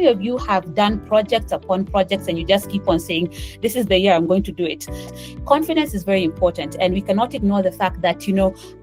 of you have done projects upon projects and you just keep on saying, this is the year I'm going to do it? Confidence is very important, and we cannot ignore the fact that,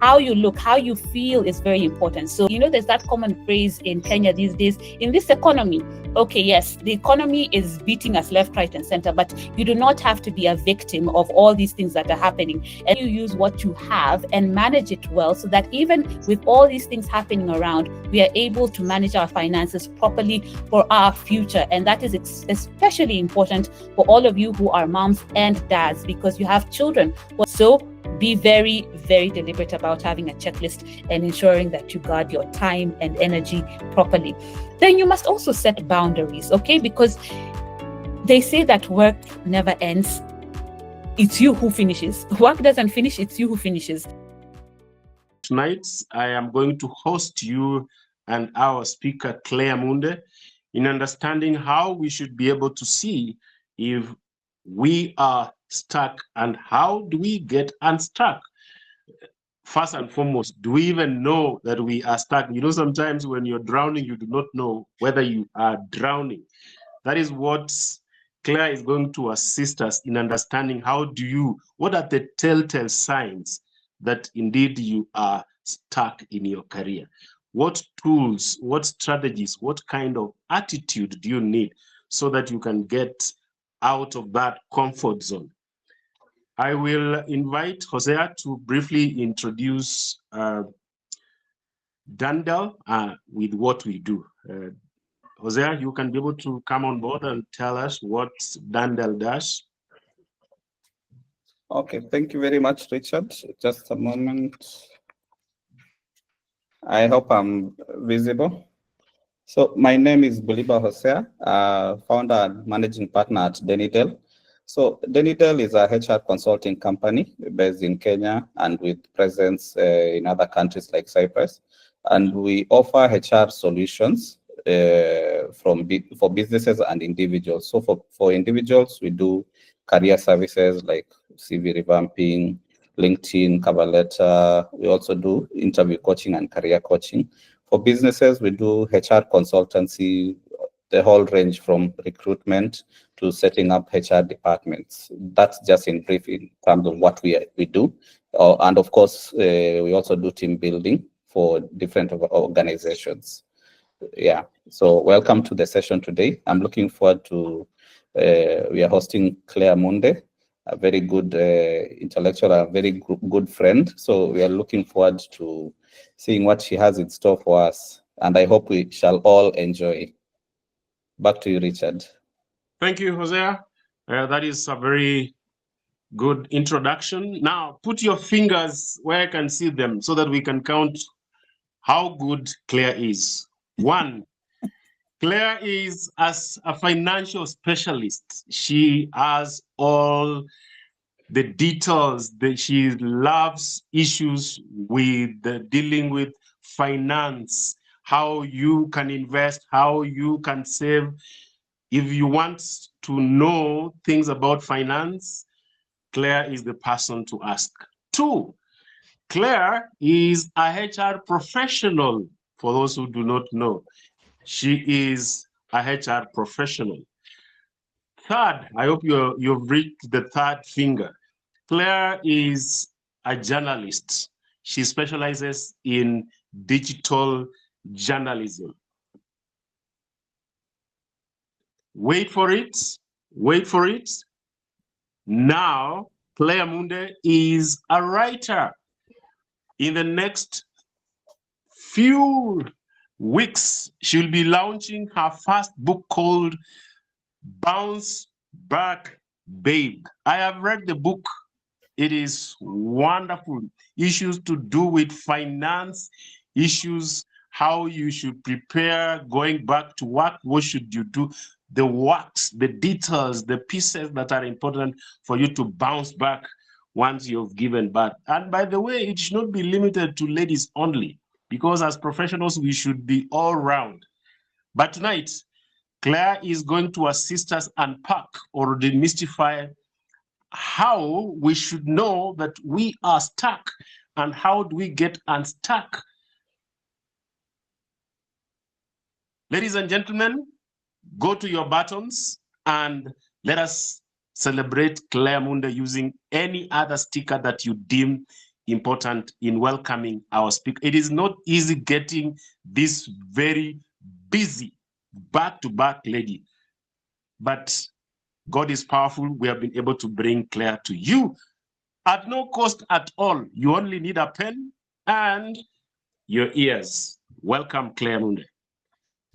how you look, how you feel is very important. So, there's that common phrase in Kenya these days, in this economy. Okay, yes, the economy is beating us left, right, and center, but you do not have to be a victim of all these things that are happening. And you use what you have and manage it well, so that even with all these things happening around, we are able to manage our finances properly for our future. And that is especially important for all of you who are moms and dads, because you have children. So be very, very deliberate about having a checklist and ensuring that you guard your time and energy properly. Then you must also set boundaries, okay? Because they say that work never ends. It's you who finishes. Work doesn't finish, it's you who finishes. Tonight, I am going to host you and our speaker, Claire Munde, in understanding how we should be able to see if we are stuck and how do we get unstuck. First and foremost, do we even know that we are stuck? Sometimes when you're drowning, you do not know whether you are drowning. That is what Claire is going to assist us in understanding. What are the telltale signs that indeed you are stuck in your career? What tools, what strategies, what kind of attitude do you need so that you can get out of that comfort zone? I will invite Hosea to briefly introduce Dandel with what we do. Hosea, you can be able to come on board and tell us what Dandel does. Okay, thank you very much, Richard. Just a moment. I hope I'm visible. So my name is Buliba Hosea, founder and managing partner at Denidel. So Denidel is a HR consulting company based in Kenya and with presence in other countries like Cyprus. And we offer HR solutions for businesses and individuals. So for individuals, we do career services like CV revamping, LinkedIn, cover letter. We also do interview coaching and career coaching. For businesses, we do HR consultancy, the whole range from recruitment to setting up HR departments. That's just in brief in terms of what we do. And of course, we also do team building for different organizations. Yeah, so welcome to the session today. I'm looking forward to, we are hosting Claire Munde, a very good intellectual, a very good friend. So we are looking forward to seeing what she has in store for us. And I hope we shall all enjoy. Back to you, Richard. Thank you, Hosea. That is a very good introduction. Now, put your fingers where I can see them so that we can count how good Claire is. 1, Claire is as a financial specialist. She has all the details that she loves issues with dealing with finance, how you can invest, how you can save. If you want to know things about finance, Claire is the person to ask. 2, Claire is a HR professional. For those who do not know, she is a HR professional. 3rd, I hope you've reached the 3rd finger. Claire is a journalist. She specializes in digital journalism. Wait for it. Wait for it. Now, Claire Munde is a writer. In the next few weeks, she'll be launching her first book called Bounce Back Babe. I have read the book. It is wonderful. Issues to do with finance, issues, how you should prepare going back to work, what should you do, the works, the details, the pieces that are important for you to bounce back once you've given birth. And by the way, it should not be limited to ladies only, because as professionals, we should be all round. But tonight, Claire is going to assist us unpack or demystify how we should know that we are stuck and how do we get unstuck. Ladies and gentlemen, go to your buttons and let us celebrate Claire Munde using any other sticker that you deem important in welcoming our speaker. It is not easy getting this very busy back-to-back lady, but God is powerful. We have been able to bring Claire to you at no cost at all. You only need a pen and your ears. Welcome, Claire Munde.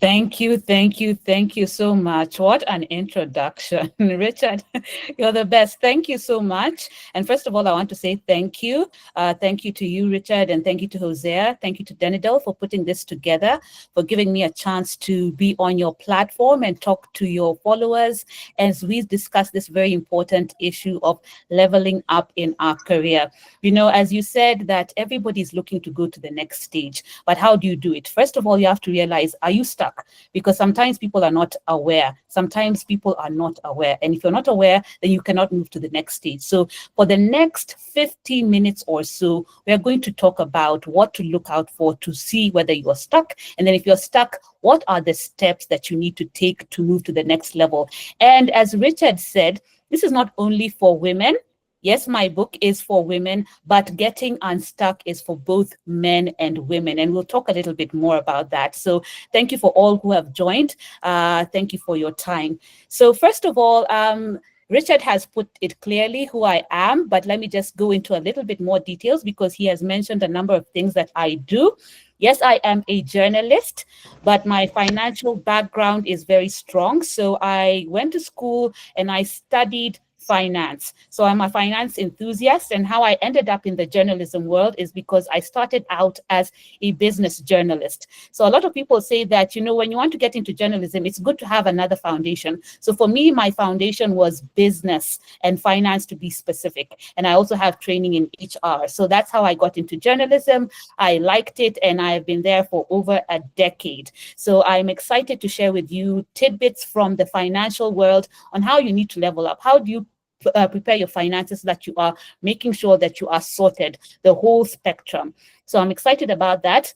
Thank you, thank you, thank you so much. What an introduction. Richard, you're the best. Thank you so much. And first of all, I want to say thank you. Thank you to you, Richard, and thank you to Hosea. Thank you to Denidel for putting this together, for giving me a chance to be on your platform and talk to your followers as we discuss this very important issue of leveling up in our career. You know, as you said, that everybody's looking to go to the next stage, but how do you do it? First of all, you have to realize, are you stuck? Because sometimes people are not aware. Sometimes people are not aware. And if you're not aware, then you cannot move to the next stage. So for the next 15 minutes or so, we're going to talk about what to look out for to see whether you're stuck. And then if you're stuck, what are the steps that you need to take to move to the next level? And as Richard said, this is not only for women. Yes, my book is for women, but Getting Unstuck is for both men and women. And we'll talk a little bit more about that. So thank you for all who have joined. Thank you for your time. So first of all, Richard has put it clearly who I am, but let me just go into a little bit more details because he has mentioned a number of things that I do. Yes, I am a journalist, but my financial background is very strong. So I went to school and I studied finance. So I'm a finance enthusiast, and how I ended up in the journalism world is because I started out as a business journalist. So a lot of people say that, you know, when you want to get into journalism, it's good to have another foundation. So for me, my foundation was business and finance, to be specific. And I also have training in HR. So that's how I got into journalism. I liked it, and I've been there for over a decade. So I'm excited to share with you tidbits from the financial world on how you need to level up. How do you prepare your finances so that you are making sure that you are sorted, the whole spectrum. So I'm excited about that.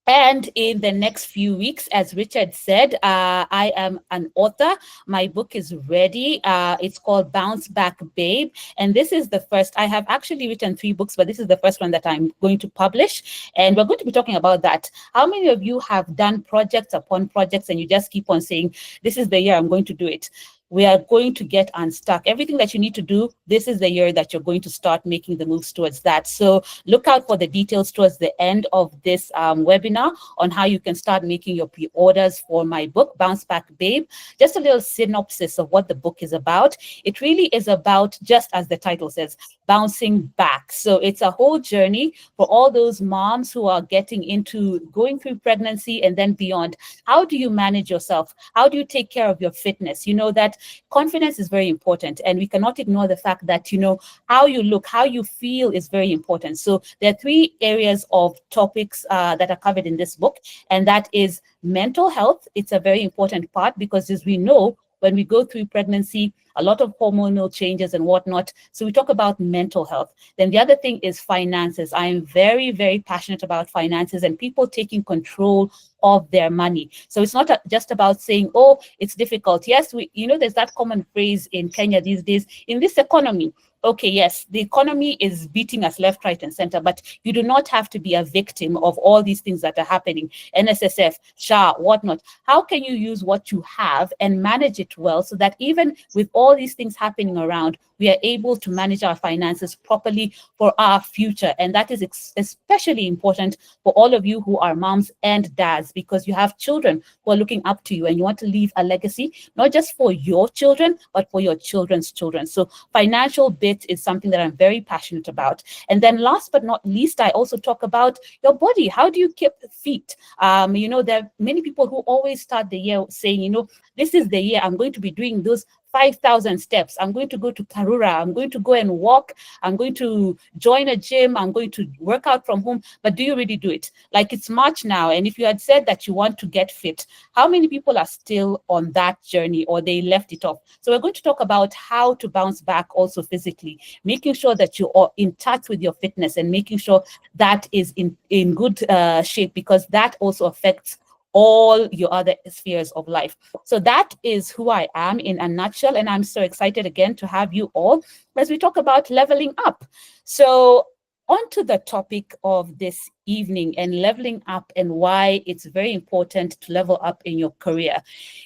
And in the next few weeks, as Richard said, I am an author. My book is ready. It's called Bounce Back Babe. And this is the first. I have actually written 3 books, but this is the first one that I'm going to publish. And we're going to be talking about that. How many of you have done projects upon projects and you just keep on saying, this is the year I'm going to do it? We are going to get unstuck. Everything that you need to do, this is the year that you're going to start making the moves towards that. So look out for the details towards the end of this webinar on how you can start making your pre-orders for my book, Bounce Back Babe. Just a little synopsis of what the book is about. It really is about, just as the title says, bouncing back. So it's a whole journey for all those moms who are going through pregnancy and then beyond. How do you manage yourself? How do you take care of your fitness? You know that confidence is very important, and we cannot ignore the fact that, you know, how you look, how you feel is very important. So there are 3 areas of topics that are covered in this book, and that is mental health. It's a very important part because, as we know, when we go through pregnancy, a lot of hormonal changes and whatnot. So we talk about mental health. Then the other thing is finances. I am very, very passionate about finances and people taking control of their money. So it's not just about saying, oh, it's difficult. Yes, there's that common phrase in Kenya these days, in this economy. Okay, yes, the economy is beating us left, right, and center, but you do not have to be a victim of all these things that are happening. NSSF, SHA, whatnot. How can you use what you have and manage it well so that even with all these things happening around, we are able to manage our finances properly for our future? And that is especially important for all of you who are moms and dads, because you have children who are looking up to you and you want to leave a legacy, not just for your children, but for your children's children. So financial bit is something that I'm very passionate about. And then last but not least, I also talk about your body. How do you keep fit? There are many people who always start the year saying, this is the year I'm going to be doing those 5,000 steps. I'm going to go to Karura. I'm going to go and walk. I'm going to join a gym. I'm going to work out from home. But do you really do it? Like, it's March now. And if you had said that you want to get fit, how many people are still on that journey or they left it off? So we're going to talk about how to bounce back also physically, making sure that you are in touch with your fitness and making sure that is in good shape, because that also affects all your other spheres of life. So that is who I am in a nutshell. And I'm so excited again to have you all as we talk about leveling up. So on to the topic of this evening, and leveling up, and why it's very important to level up in your career.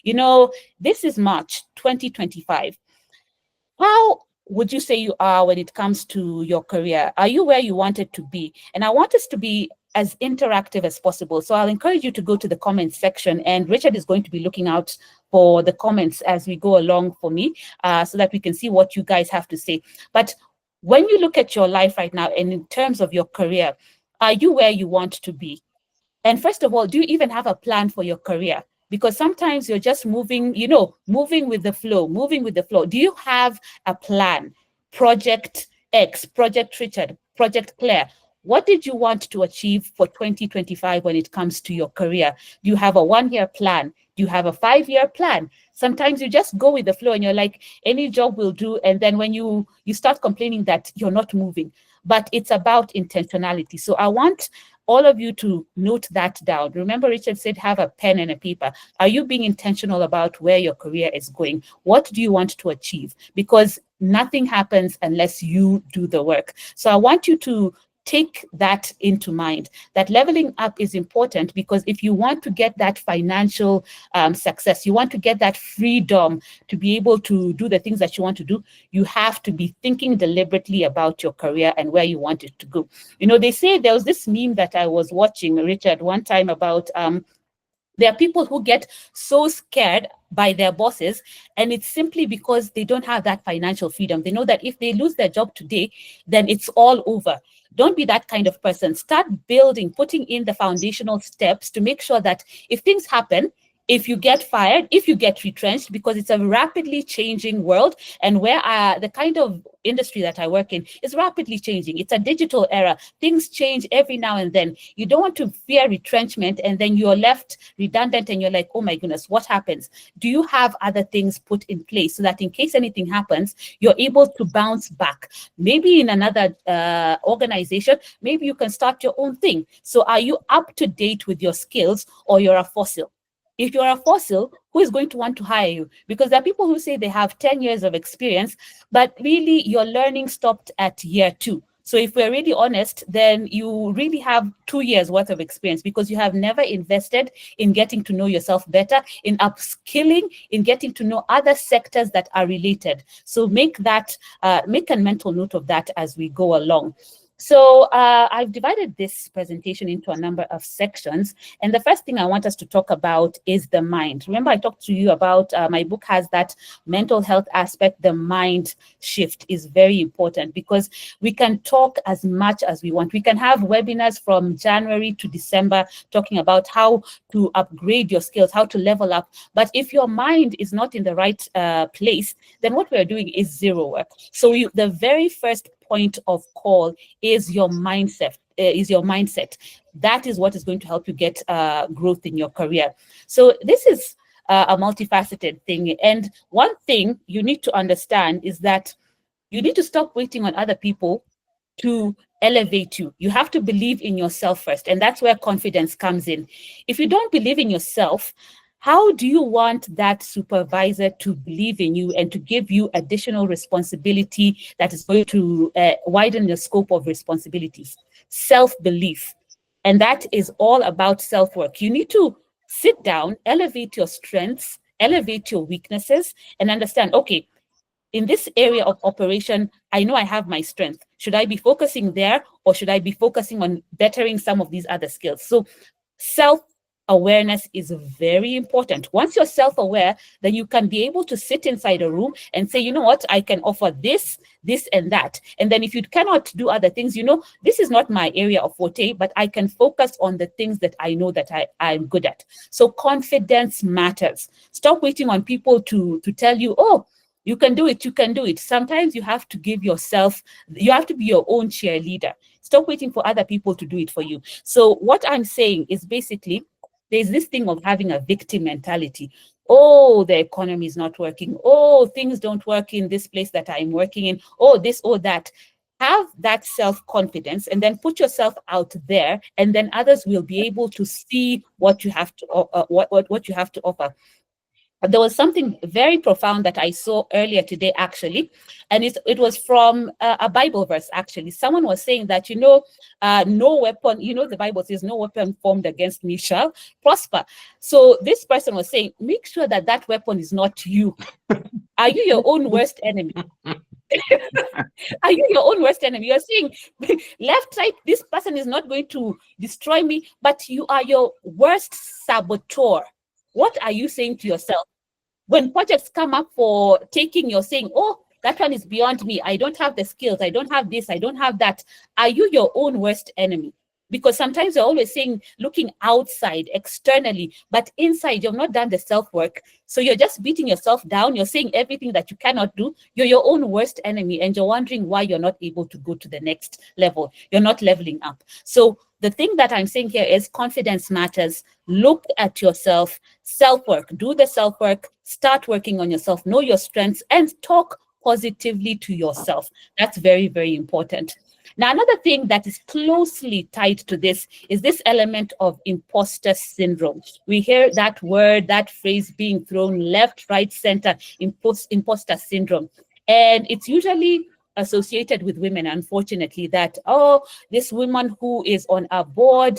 You know, this is March 2025. How would you say you are when it comes to your career? Are you where you wanted to be? And I want us to be as interactive as possible. So I'll encourage you to go to the comments section, and Richard is going to be looking out for the comments as we go along for me, so that we can see what you guys have to say. But when you look at your life right now, and in terms of your career, are you where you want to be? And first of all, do you even have a plan for your career? Because sometimes you're just moving, moving with the flow, moving with the flow. Do you have a plan? Project X, Project Richard, Project Claire. What did you want to achieve for 2025 when it comes to your career? Do you have a 1-year plan? Do you have a 5-year plan? Sometimes you just go with the flow and you're like, any job will do. And then when you start complaining that you're not moving, but it's about intentionality. So I want all of you to note that down. Remember, Richard said, have a pen and a paper. Are you being intentional about where your career is going? What do you want to achieve? Because nothing happens unless you do the work. So I want you to take that into mind, that leveling up is important, because if you want to get that financial success, you want to get that freedom to be able to do the things that you want to do, you have to be thinking deliberately about your career and where you want it to go. You know, they say, there was this meme that I was watching, Richard, one time about there are people who get so scared by their bosses, and it's simply because they don't have that financial freedom. They know that if they lose their job today, then it's all over. Don't be that kind of person. Start building, putting in the foundational steps to make sure that if things happen, if you get fired, if you get retrenched, because it's a rapidly changing world, and where the kind of industry that I work in is rapidly changing. It's a digital era. Things change every now and then. You don't want to fear retrenchment, and then you're left redundant and you're like, oh my goodness, what happens? Do you have other things put in place so that in case anything happens, you're able to bounce back? Maybe in another organization, maybe you can start your own thing. So are you up to date with your skills, or you're a fossil? If you're a fossil, who is going to want to hire you? Because there are people who say they have 10 years of experience, but really your learning stopped at year 2. So if we're really honest, then you really have 2 years worth of experience, because you have never invested in getting to know yourself better, in upskilling, in getting to know other sectors that are related. So make a mental note of that as we go along. So I've divided this presentation into a number of sections. And the first thing I want us to talk about is the mind. Remember, I talked to you about my book has that mental health aspect. The mind shift is very important, because we can talk as much as we want. We can have webinars from January to December talking about how to upgrade your skills, how to level up. But if your mind is not in the right place, then what we're doing is zero work. So the very first point of call is your mindset. That is what is going to help you get growth in your career. So this is a multifaceted thing. And one thing you need to understand is that you need to stop waiting on other people to elevate you. You have to believe in yourself first. And that's where confidence comes in. If you don't believe in yourself, how do you want that supervisor to believe in you and to give you additional responsibility that is going to widen the scope of responsibilities? Self-belief. And that is all about self-work. You need to sit down, elevate your strengths, elevate your weaknesses, and understand, okay, in this area of operation, I know I have my strength. Should I be focusing there, or should I be focusing on bettering some of these other skills? So self-awareness is very important. Once you're self-aware, then you can be able to sit inside a room and say, you know what, I can offer this, this, and that. And then if you cannot do other things, you know, this is not my area of forte, but I can focus on the things that I know that I'm good at. So confidence matters. Stop waiting on people to tell you, oh, you can do it, you can do it. Sometimes you have to give yourself, you have to be your own cheerleader. Stop waiting for other people to do it for you. So what I'm saying is basically, there's this thing of having a victim mentality. Oh, the economy is not working. Oh, things don't work in this place that I'm working in. Oh, this or that. have that self-confidence, and then put yourself out there, and then others will be able to see what you have to what you have to offer. There was something very profound that I saw earlier today, actually, and it was from a Bible verse. Actually, someone was saying that, no weapon, the Bible says, no weapon formed against me shall prosper. So this person was saying, make sure that that weapon is not you. Are you your own worst enemy? Are you your own worst enemy? You're saying, left, right, this person is not going to destroy me, but you are your worst saboteur. What are you saying to yourself? When projects come up for taking, you're saying, oh, that one is beyond me. I don't have the skills. I don't have this. I don't have that. Are you your own worst enemy? Because sometimes you're always saying, looking outside, externally, but inside you've not done the self-work. So you're just beating yourself down. You're saying everything that you cannot do. You're your own worst enemy, and you're wondering why you're not able to go to the next level. You're not leveling up. So the thing that I'm saying here is confidence matters. Look at yourself, self-work, do the self-work, start working on yourself, know your strengths, and talk positively to yourself. That's very, very important. Now, another thing that is closely tied to this is this element of imposter syndrome. We hear that word, that phrase being thrown left, right, center, imposter syndrome. And it's usually associated with women, unfortunately, that, oh, this woman who is on a board,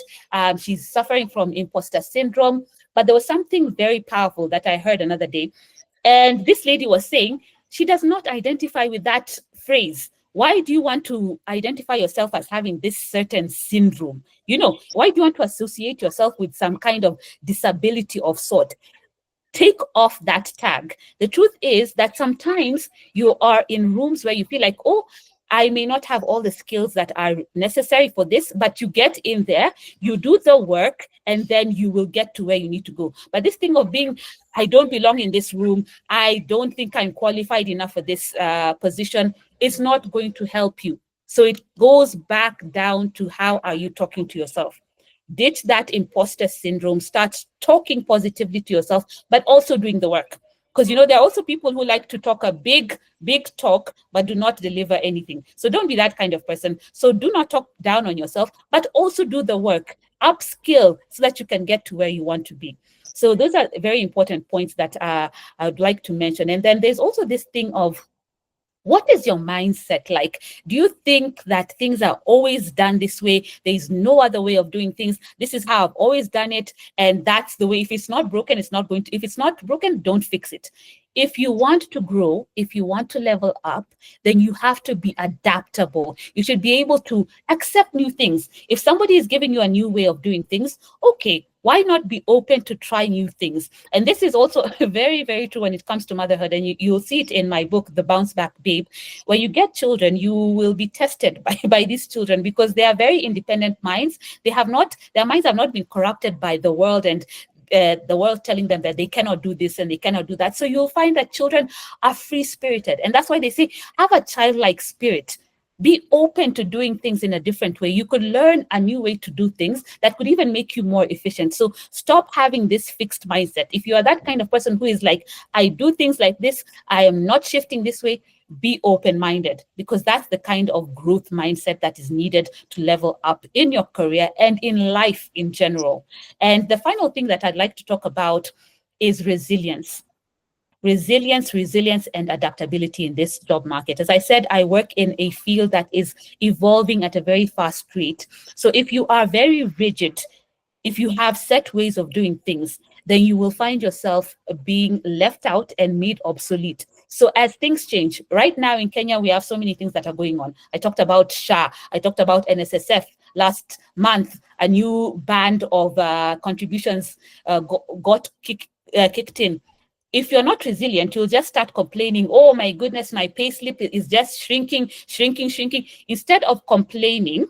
she's suffering from imposter syndrome. But there was something very powerful that I heard another day. And this lady was saying she does not identify with that phrase. Why do you want to identify yourself as having this certain syndrome? Why do you want to associate yourself with some kind of disability of sort? Take off that tag. The truth is that sometimes you are in rooms where you feel like, oh, I may not have all the skills that are necessary for this, but you get in there, you do the work, and then you will get to where you need to go. But this thing of being, I don't belong in this room, I don't think I'm qualified enough for this position, is not going to help you. So it goes back down to how are you talking to yourself. Ditch that imposter syndrome, start talking positively to yourself, but also doing the work. Because, there are also people who like to talk a big talk, but do not deliver anything. So don't be that kind of person. So do not talk down on yourself, but also do the work, upskill so that you can get to where you want to be. So those are very important points that I would like to mention. And then there's also this thing of, what is your mindset like? Do you think that things are always done this way? There is no other way of doing things. This is how I've always done it. And that's the way. If it's not broken, it's not going to. If it's not broken, don't fix it. If you want to grow, if you want to level up, then you have to be adaptable. You should be able to accept new things. If somebody is giving you a new way of doing things, okay, why not be open to try new things? And this is also very, very true when it comes to motherhood. And you'll see it in my book, The Bounce Back Babe. When you get children, you will be tested by these children because they are very independent minds. Their minds have not been corrupted by the world and the world telling them that they cannot do this and they cannot do that. So you'll find that children are free-spirited. And that's why they say, have a childlike spirit. Be open to doing things in a different way. You could learn a new way to do things that could even make you more efficient. So stop having this fixed mindset. If you are that kind of person who is like, I do things like this, I am not shifting this way, be open-minded, because that's the kind of growth mindset that is needed to level up in your career and in life in general. And the final thing that I'd like to talk about is resilience. Resilience, and adaptability in this job market. As I said, I work in a field that is evolving at a very fast rate. So if you are very rigid, if you have set ways of doing things, then you will find yourself being left out and made obsolete. So as things change, right now in Kenya, we have so many things that are going on. I talked about SHA, I talked about NSSF. Last month, a new band of contributions got kicked in. If you're not resilient, you'll just start complaining, oh my goodness, my pay slip is just shrinking. Instead of complaining,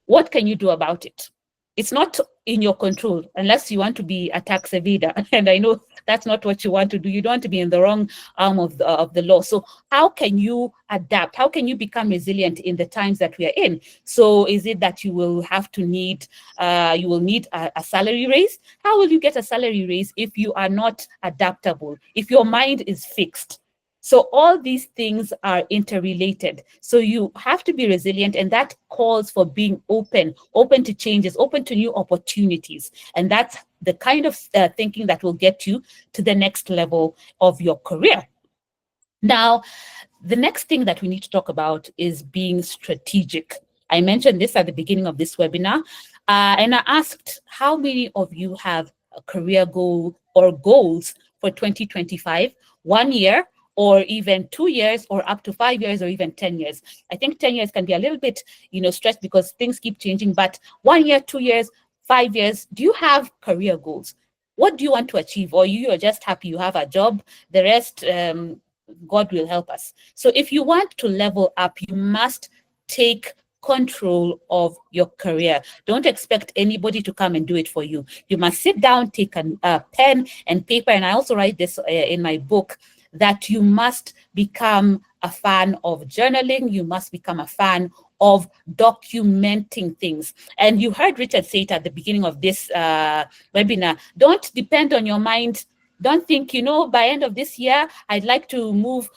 what can you do about it? It's not in your control unless you want to be a tax evader. And I know that's not what you want to do. You don't want to be in the wrong arm of the law. So how can you adapt? How can you become resilient in the times that we are in? So is it that you will need a salary raise? How will you get a salary raise if you are not adaptable, if your mind is fixed? So all these things are interrelated. So you have to be resilient, and that calls for being open to changes, open to new opportunities. And that's the kind of thinking that will get you to the next level of your career. Now, the next thing that we need to talk about is being strategic. I mentioned this at the beginning of this webinar, and I asked how many of you have a career goal or goals for 2025, 1 year, or even 2 years, or up to 5 years, or even 10 years. I think 10 years can be a little bit, stressed because things keep changing, but 1 year, 2 years, 5 years, do you have career goals? What do you want to achieve? Or you are just happy you have a job, the rest, God will help us. So if you want to level up, you must take control of your career. Don't expect anybody to come and do it for you. You must sit down, take a pen and paper, and I also write this in my book, that you must become a fan of journaling. You must become a fan of documenting things. And you heard Richard say it at the beginning of this webinar. Don't depend on your mind. Don't think, by end of this year, I'd like to move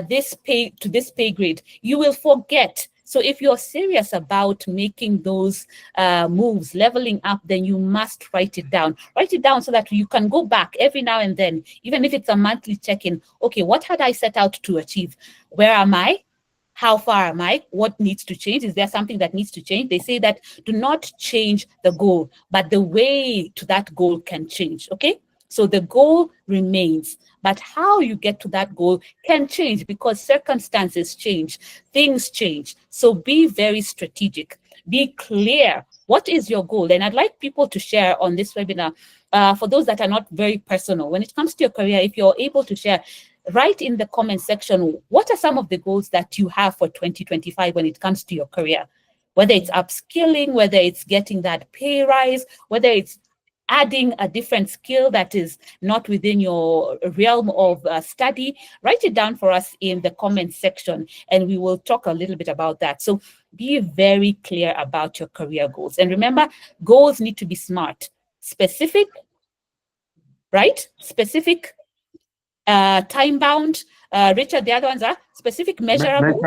this pay grade. You will forget. So if you're serious about making those moves, leveling up, then you must write it down. Write it down so that you can go back every now and then, even if it's a monthly check-in. Okay, what had I set out to achieve? Where am I? How far am I? What needs to change? Is there something that needs to change? They say that do not change the goal, but the way to that goal can change, okay? So the goal remains, but how you get to that goal can change because circumstances change, things change. So be very strategic, be clear. What is your goal? And I'd like people to share on this webinar, for those that are not very personal. When it comes to your career, if you're able to share, write in the comment section, what are some of the goals that you have for 2025 when it comes to your career? Whether it's upskilling, whether it's getting that pay rise, whether it's adding a different skill that is not within your realm of study, write it down for us in the comment section, and we will talk a little bit about that. So be very clear about your career goals. And remember, goals need to be smart, specific, right? Specific, time-bound. Richard, the other ones are specific, measurable,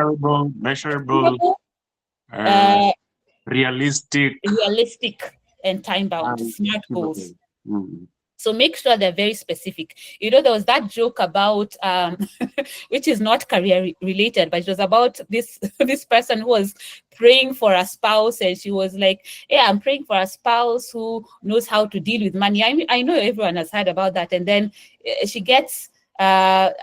realistic, and time-bound, smart goals. Mm-hmm. So make sure they're very specific. There was that joke about, which is not career related, but it was about this person who was praying for a spouse, and she was like, yeah, I'm praying for a spouse who knows how to deal with money. I know everyone has heard about that. And then she gets a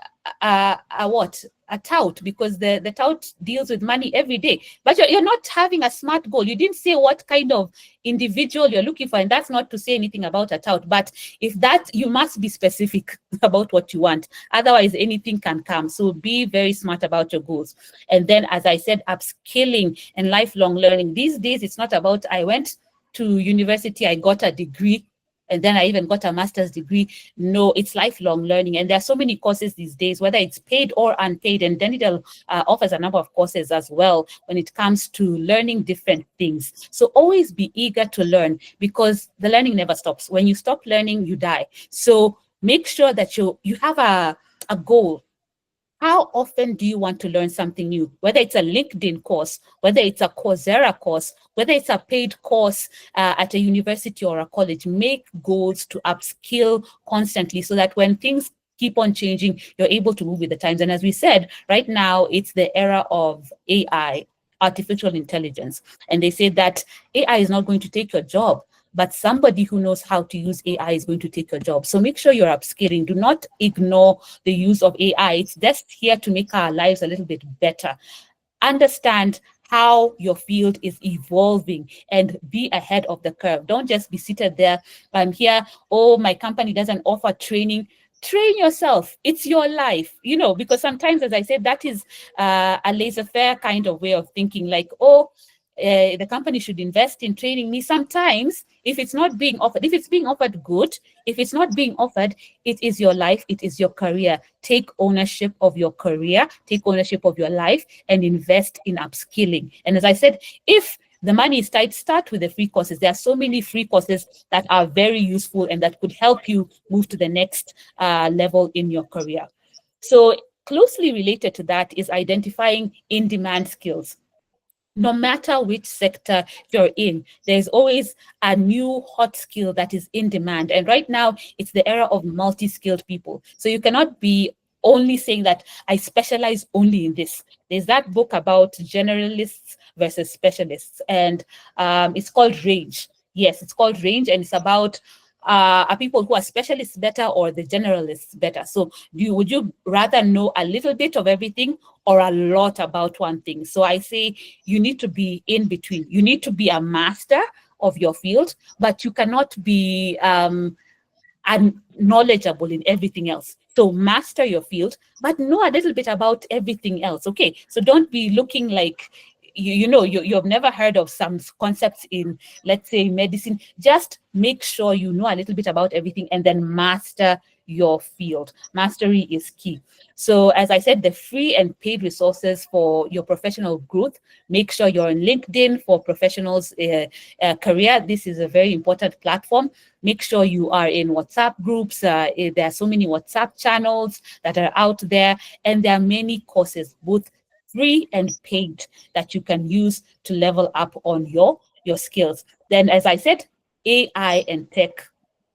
tout, because the tout deals with money every day. But you're not having a smart goal. You didn't say what kind of individual you're looking for, and that's not to say anything about a tout. But if that, you must be specific about what you want. Otherwise, anything can come. So be very smart about your goals. And then, as I said, upskilling and lifelong learning. These days, it's not about I went to university, I got a degree, and then I even got a master's degree. No, it's lifelong learning. And there are so many courses these days, whether it's paid or unpaid. And Denidel offers a number of courses as well when it comes to learning different things. So always be eager to learn, because the learning never stops. When you stop learning, you die. So make sure that you have a goal. How often do you want to learn something new? Whether it's a LinkedIn course, whether it's a Coursera course, whether it's a paid course at a university or a college, make goals to upskill constantly so that when things keep on changing, you're able to move with the times. And as we said, right now, it's the era of AI, artificial intelligence. And they say that AI is not going to take your job, but somebody who knows how to use AI is going to take your job. So make sure you're upskilling. Do not ignore the use of AI. It's just here to make our lives a little bit better. Understand how your field is evolving and be ahead of the curve. Don't just be seated there. I'm here, oh, my company doesn't offer training. Train yourself. It's your life, because sometimes, as I said, that is a laissez-faire kind of way of thinking, like, oh, the company should invest in training me. Sometimes, if it's not being offered, if it's being offered, good. If it's not being offered, it is your life, it is your career. Take ownership of your career, take ownership of your life, and invest in upskilling. And as I said, if the money is tight, start with the free courses. There are so many free courses that are very useful and that could help you move to the next level in your career. So Closely related to that is identifying in-demand skills. No matter which sector you're in, there's always a new hot skill that is in demand. And right now, it's the era of multi-skilled people. So you cannot be only saying that I specialize only in this. There's that book about generalists versus specialists, and it's called Range. Yes, it's called Range, and it's about are people who are specialists better or the generalists better? So would you rather know a little bit of everything or a lot about one thing? So I say you need to be in between. You need to be a master of your field, but you cannot be knowledgeable in everything else. So master your field, but know a little bit about everything else. Okay, so don't be looking like you've never heard of some concepts in, let's say, medicine. Just make sure you know a little bit about everything and then master your field. Mastery is key. So as I said, the free and paid resources for your professional growth, make sure you're on LinkedIn for professionals career. This is a very important platform. Make sure you are in WhatsApp groups. There are so many WhatsApp channels that are out there, and there are many courses, both free and paid, that you can use to level up on your skills. Then, as I said, AI and tech,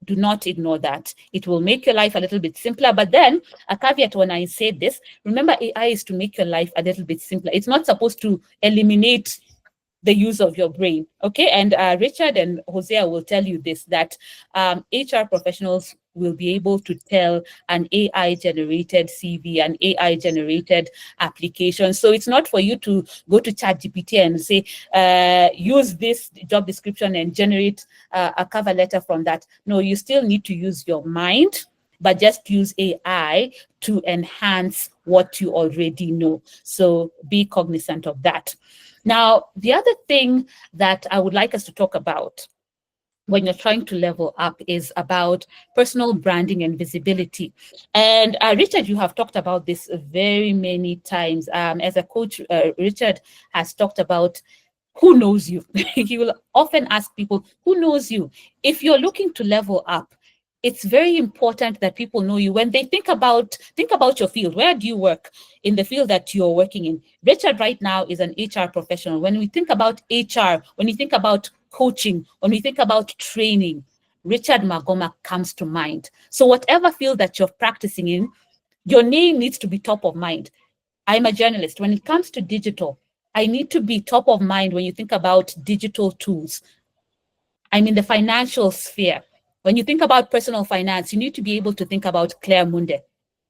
do not ignore that. It will make your life a little bit simpler. But then a caveat when I say this, remember, AI is to make your life a little bit simpler. It's not supposed to eliminate the use of your brain. Okay. And Richard and Hosea will tell you this, that HR professionals will be able to tell an AI-generated CV, an AI-generated application. So it's not for you to go to ChatGPT and say, use this job description and generate a cover letter from that. No, you still need to use your mind, but just use AI to enhance what you already know. So be cognizant of that. Now, the other thing that I would like us to talk about when you're trying to level up is about personal branding and visibility. And Richard, you have talked about this very many times. As a coach, Richard has talked about who knows you. He will often ask people, who knows you? If you're looking to level up, it's very important that people know you. When they think about your field, where do you work in the field that you're working in? Richard right now is an HR professional. When we think about HR, when we think about coaching, when we think about training, Richard Magoma comes to mind. So whatever field that you're practicing in, your name needs to be top of mind. I'm a journalist. When it comes to digital, I need to be top of mind when you think about digital tools. I'm in the financial sphere. When you think about personal finance, you need to be able to think about Claire Munde.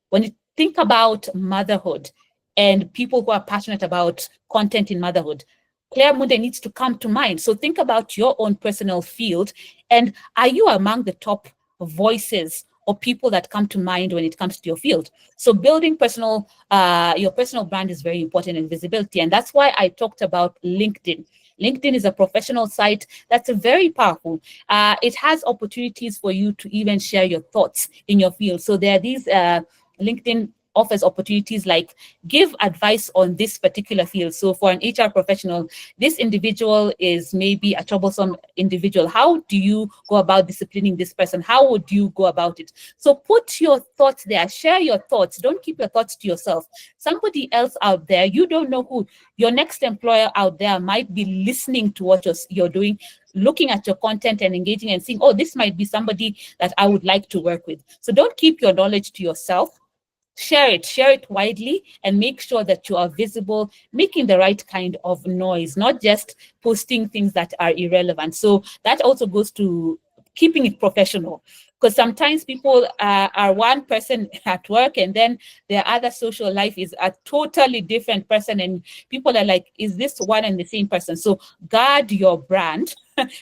When you think about motherhood and people who are passionate about content in motherhood, Claire Munde needs to come to mind. So think about your own personal field, and are you among the top voices or people that come to mind when it comes to your field? So building your personal brand is very important in visibility, and that's why I talked about LinkedIn. LinkedIn is a professional site that's very powerful. It has opportunities for you to even share your thoughts in your field. So there are these LinkedIn offers opportunities like give advice on this particular field. So for an HR professional, this individual is maybe a troublesome individual. How do you go about disciplining this person? How would you go about it? So put your thoughts there, share your thoughts. Don't keep your thoughts to yourself. Somebody else out there, you don't know who, your next employer out there might be listening to what you're doing, looking at your content and engaging and seeing, oh, this might be somebody that I would like to work with. So don't keep your knowledge to yourself. Share it widely, and make sure that you are visible, making the right kind of noise, not just posting things that are irrelevant. So that also goes to keeping it professional, because sometimes people are one person at work and then their other social life is a totally different person, and people are like, is this one and the same person? So guard your brand.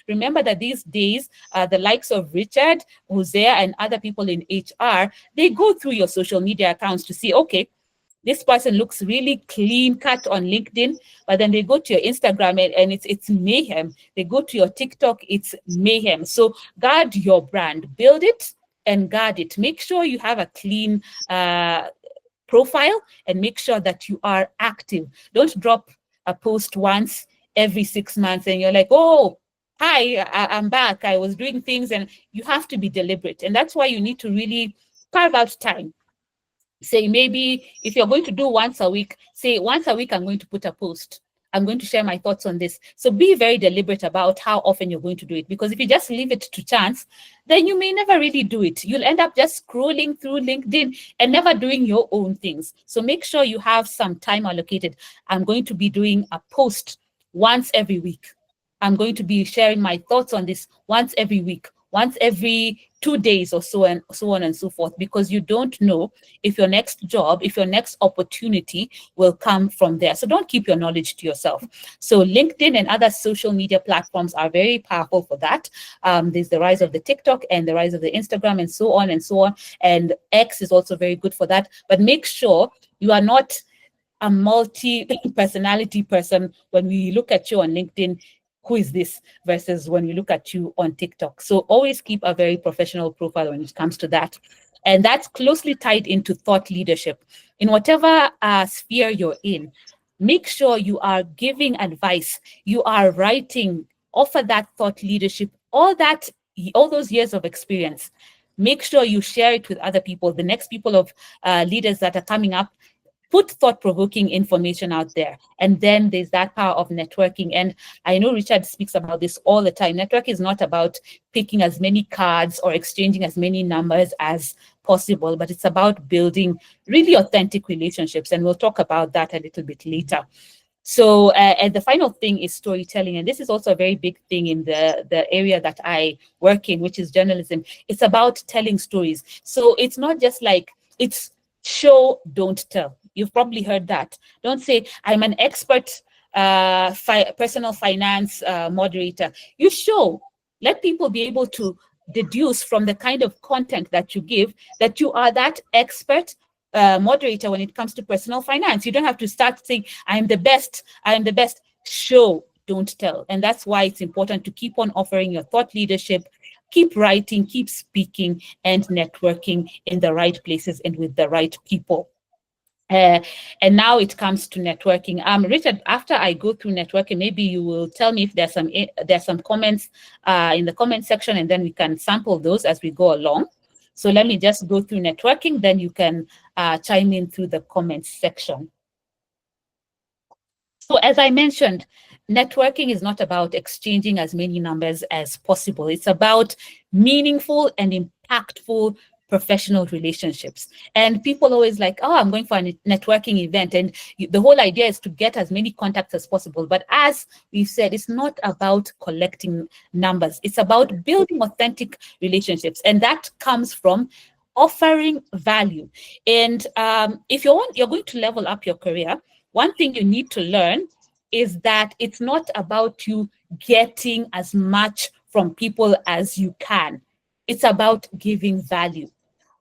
Remember that these days, the likes of Richard, Hosea, and other people in HR, they go through your social media accounts to see, okay, this person looks really clean cut on LinkedIn, but then they go to your Instagram and it's mayhem. They go to your TikTok, it's mayhem. So guard your brand, build it and guard it. Make sure you have a clean profile, and make sure that you are active. Don't drop a post once every 6 months and you're like, oh, hi, I'm back. I was doing things. And you have to be deliberate. And that's why you need to really carve out time. Say maybe if you're going to do once a week, say once a week I'm going to put a post. I'm going to share my thoughts on this. So be very deliberate about how often you're going to do it, because if you just leave it to chance, then you may never really do it. You'll end up just scrolling through LinkedIn and never doing your own things. So make sure you have some time allocated. I'm going to be doing a post once every week. I'm going to be sharing my thoughts on this once every week, once every 2 days or so, and so on and so forth, because you don't know if your next job, if your next opportunity will come from there. So don't keep your knowledge to yourself. So LinkedIn and other social media platforms are very powerful for that. There's the rise of the TikTok and the rise of the Instagram and so on and so on. And X is also very good for that. But make sure you are not a multi-personality person. When we look at you on LinkedIn, who is this, versus when we look at you on TikTok. So always keep a very professional profile when it comes to that. And that's closely tied into thought leadership. In whatever sphere you're in, make sure you are giving advice, you are writing, offer that thought leadership, all those years of experience. Make sure you share it with other people, the next people of leaders that are coming up. Put thought-provoking information out there. And then there's that power of networking. And I know Richard speaks about this all the time. Network is not about picking as many cards or exchanging as many numbers as possible, but it's about building really authentic relationships. And we'll talk about that a little bit later. So, and the final thing is storytelling. And this is also a very big thing in the area that I work in, which is journalism. It's about telling stories. So it's not just like, it's show, don't tell. You've probably heard that. Don't say, I'm an expert personal finance moderator. You show. Let people be able to deduce from the kind of content that you give that you are that expert moderator when it comes to personal finance. You don't have to start saying, I'm the best. I am the best. Show, don't tell. And that's why it's important to keep on offering your thought leadership, keep writing, keep speaking, and networking in the right places and with the right people. And now it comes to networking. Richard, after I go through networking, maybe you will tell me if there's some comments in the comment section, and then we can sample those as we go along. So let me just go through networking, then you can chime in through the comments section. So as I mentioned, networking is not about exchanging as many numbers as possible. It's about meaningful and impactful professional relationships. And people always like, oh, I'm going for a networking event. And the whole idea is to get as many contacts as possible. But as we've said, it's not about collecting numbers. It's about building authentic relationships. And that comes from offering value. And if you're going to level up your career, one thing you need to learn is that it's not about you getting as much from people as you can. It's about giving value.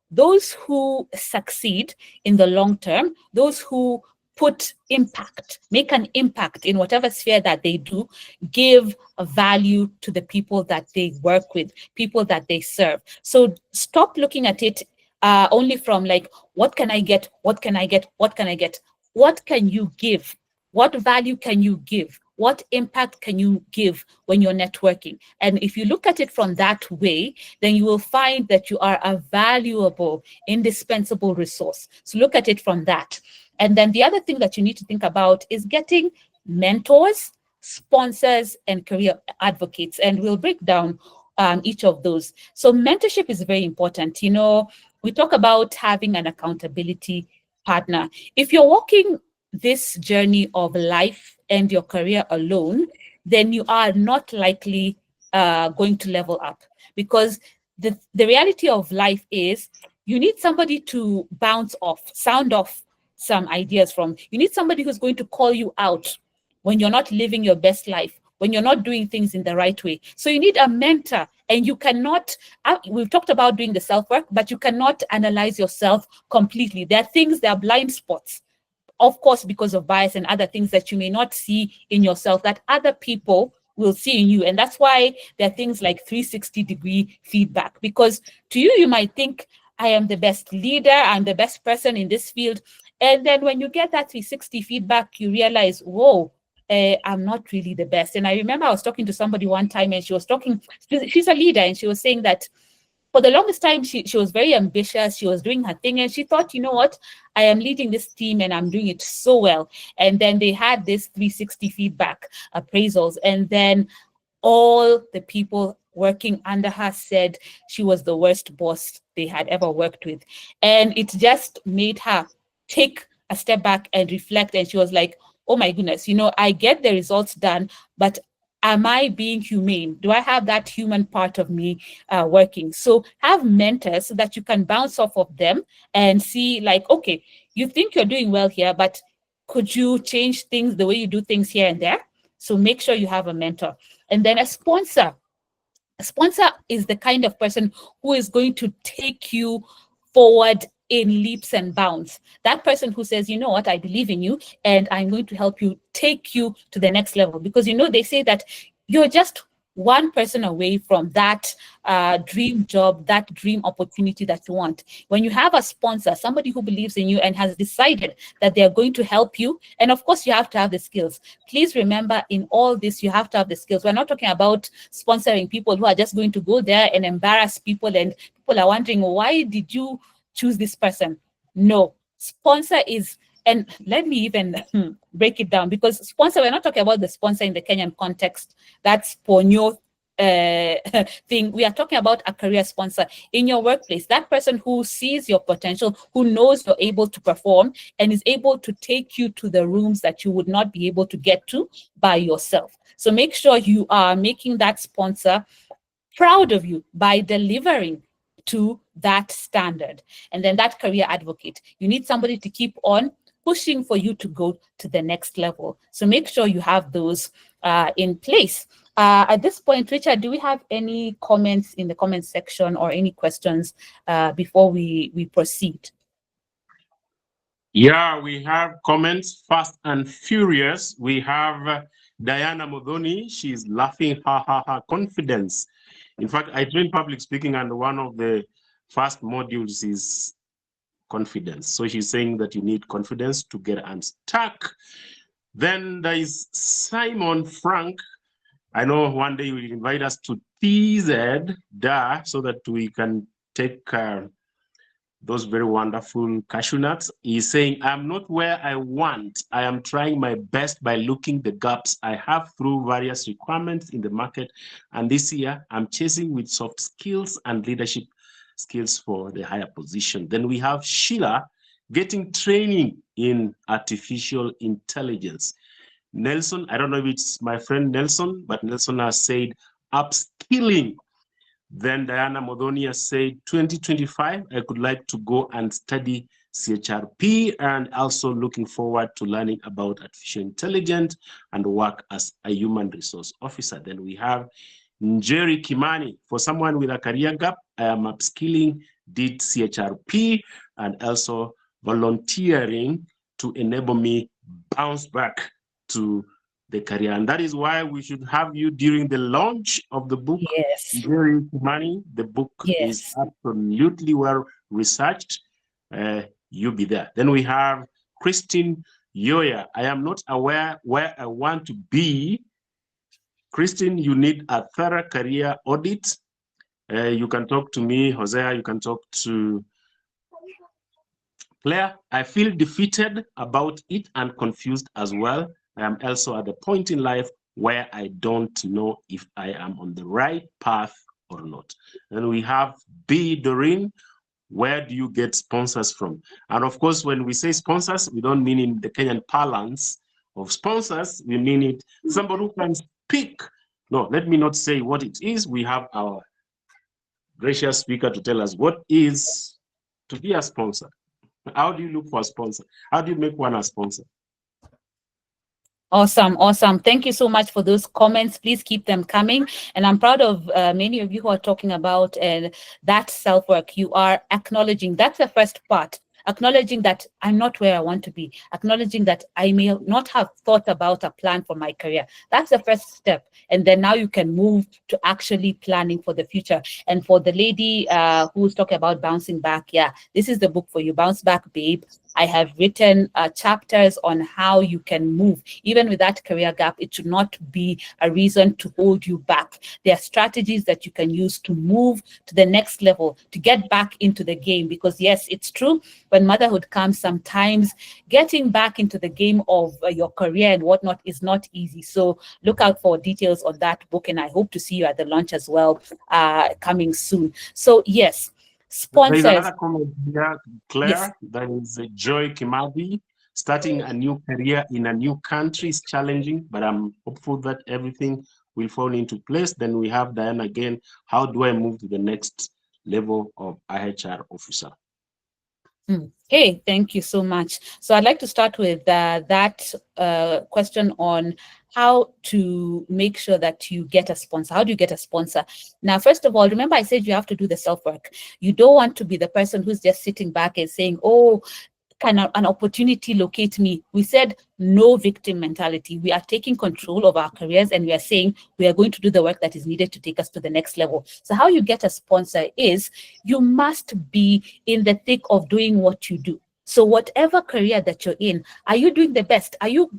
Those who succeed in the long term, those who make an impact in whatever sphere that they do, give a value to the people that they work with, people that they serve. So stop looking at it only from like, what can I get? What can I get? What can I get? What can you give? What value can you give? What impact can you give when you're networking? And if you look at it from that way, then you will find that you are a valuable, indispensable resource. So look at it from that. And then the other thing that you need to think about is getting mentors, sponsors, and career advocates. And we'll break down each of those. So mentorship is very important. You know, we talk about having an accountability partner. If you're walking this journey of life and your career alone, then you are not likely going to level up, because the reality of life is you need somebody to sound off some ideas from. You need somebody who's going to call you out when you're not living your best life, when you're not doing things in the right way. So you need a mentor, and you cannot, we've talked about doing the self-work, but you cannot analyze yourself completely. There are blind spots, of course, because of bias and other things that you may not see in yourself that other people will see in you. And that's why there are things like 360-degree feedback, because to you, you might think, I am the best leader, I'm the best person in this field. And then when you get that 360 feedback, you realize, whoa, I'm not really the best. And I remember I was talking to somebody one time, and she's a leader, and she was saying that for the longest time, she was very ambitious. She was doing her thing, and she thought, you know what, I am leading this team and I'm doing it so well. And then they had this 360 feedback appraisals, and then all the people working under her said she was the worst boss they had ever worked with. And it just made her take a step back and reflect. And she was like, oh my goodness, you know, I get the results done, but am I being humane? Do I have that human part of me working? So have mentors so that you can bounce off of them and see, like, okay, you think you're doing well here, but could you change things, the way you do things here and there? So make sure you have a mentor. And then a sponsor. A sponsor is the kind of person who is going to take you forward in leaps and bounds. That person who says, you know what, I believe in you and I'm going to help you take you to the next level. Because, you know, they say that you're just one person away from that dream job, that dream opportunity that you want. When you have a sponsor, somebody who believes in you and has decided that they're going to help you, and of course you have to have the skills. Please remember, in all this, you have to have the skills. We're not talking about sponsoring people who are just going to go there and embarrass people, and people are wondering, why did you choose this person? No, sponsor is, and let me even break it down, because sponsor, we're not talking about the sponsor in the Kenyan context, that's ponyo thing. We are talking about a career sponsor in your workplace, that person who sees your potential, who knows you're able to perform, and is able to take you to the rooms that you would not be able to get to by yourself. So make sure you are making that sponsor proud of you by delivering to that standard. And then that career advocate, you need somebody to keep on pushing for you to go to the next level. So make sure you have those in place. At this point, Richard, do we have any comments in the comment section or any questions before we proceed? Yeah, we have comments, fast and furious. We have Diana Modoni. She's laughing, ha, ha, ha, confidence. In fact, I train public speaking, and one of the first modules is confidence. So she's saying that you need confidence to get unstuck. Then there is Simon Frank. I know one day you will invite us to TZ, so that we can take those very wonderful cashew nuts. He's saying, I'm not where I want. I am trying my best by looking the gaps I have through various requirements in the market. And this year, I'm chasing with soft skills and leadership skills for the higher position. Then we have Sheila getting training in artificial intelligence. Nelson, I don't know if it's my friend Nelson, but Nelson has said upskilling. Then Diana Modonia said 2025, I could like to go and study CHRP, and also looking forward to learning about artificial intelligence and work as a human resource officer. Then we have Njeri Kimani. For someone with a career gap, I am upskilling, did CHRP, and also volunteering to enable me bounce back to the career. And that is why we should have you during the launch of the book. Yes. Njeri Kimani, the book is absolutely well researched. You'll be there. Then we have Christine Yoya. I am not aware where I want to be. Christine, you need a thorough career audit. You can talk to me, Hosea, you can talk to Claire. I feel defeated about it and confused as well. I am also at the point in life where I don't know if I am on the right path or not. Then we have B. Doreen. Where do you get sponsors from? And of course, when we say sponsors, we don't mean in the Kenyan parlance of sponsors. We mean it somebody who can speak. No, let me not say what it is. We have our gracious speaker to tell us what is to be a sponsor. How do you look for a sponsor? How do you make one a sponsor? Awesome, awesome. Thank you so much for those comments. Please keep them coming. And I'm proud of many of you who are talking about that self-work. You are acknowledging, that's the first part. Acknowledging that I'm not where I want to be. Acknowledging that I may not have thought about a plan for my career. That's the first step. And then now you can move to actually planning for the future. And for the lady who's talking about bouncing back, yeah, this is the book for you. Bounce Back, Babe. I have written chapters on how you can move. Even with that career gap, it should not be a reason to hold you back. There are strategies that you can use to move to the next level, to get back into the game. Because yes, it's true, when motherhood comes, sometimes getting back into the game of your career and whatnot is not easy. So look out for details on that book, and I hope to see you at the launch as well, coming soon. So yes, There is sponsors. another comment here, Claire. Yes. There is Joy Kimadi. Starting a new career in a new country is challenging, but I'm hopeful that everything will fall into place. Then we have Diana again. How do I move to the next level of IHR officer? Hey, thank you so much. So I'd like to start with that question on how to make sure that you get a sponsor. How do you get a sponsor? Now, first of all, remember I said you have to do the self-work. You don't want to be the person who's just sitting back and saying, oh, can an opportunity locate me? We said no victim mentality. We are taking control of our careers, and we are saying we are going to do the work that is needed to take us to the next level. So how you get a sponsor is you must be in the thick of doing what you do. So whatever career that you're in, are you doing the best? Are you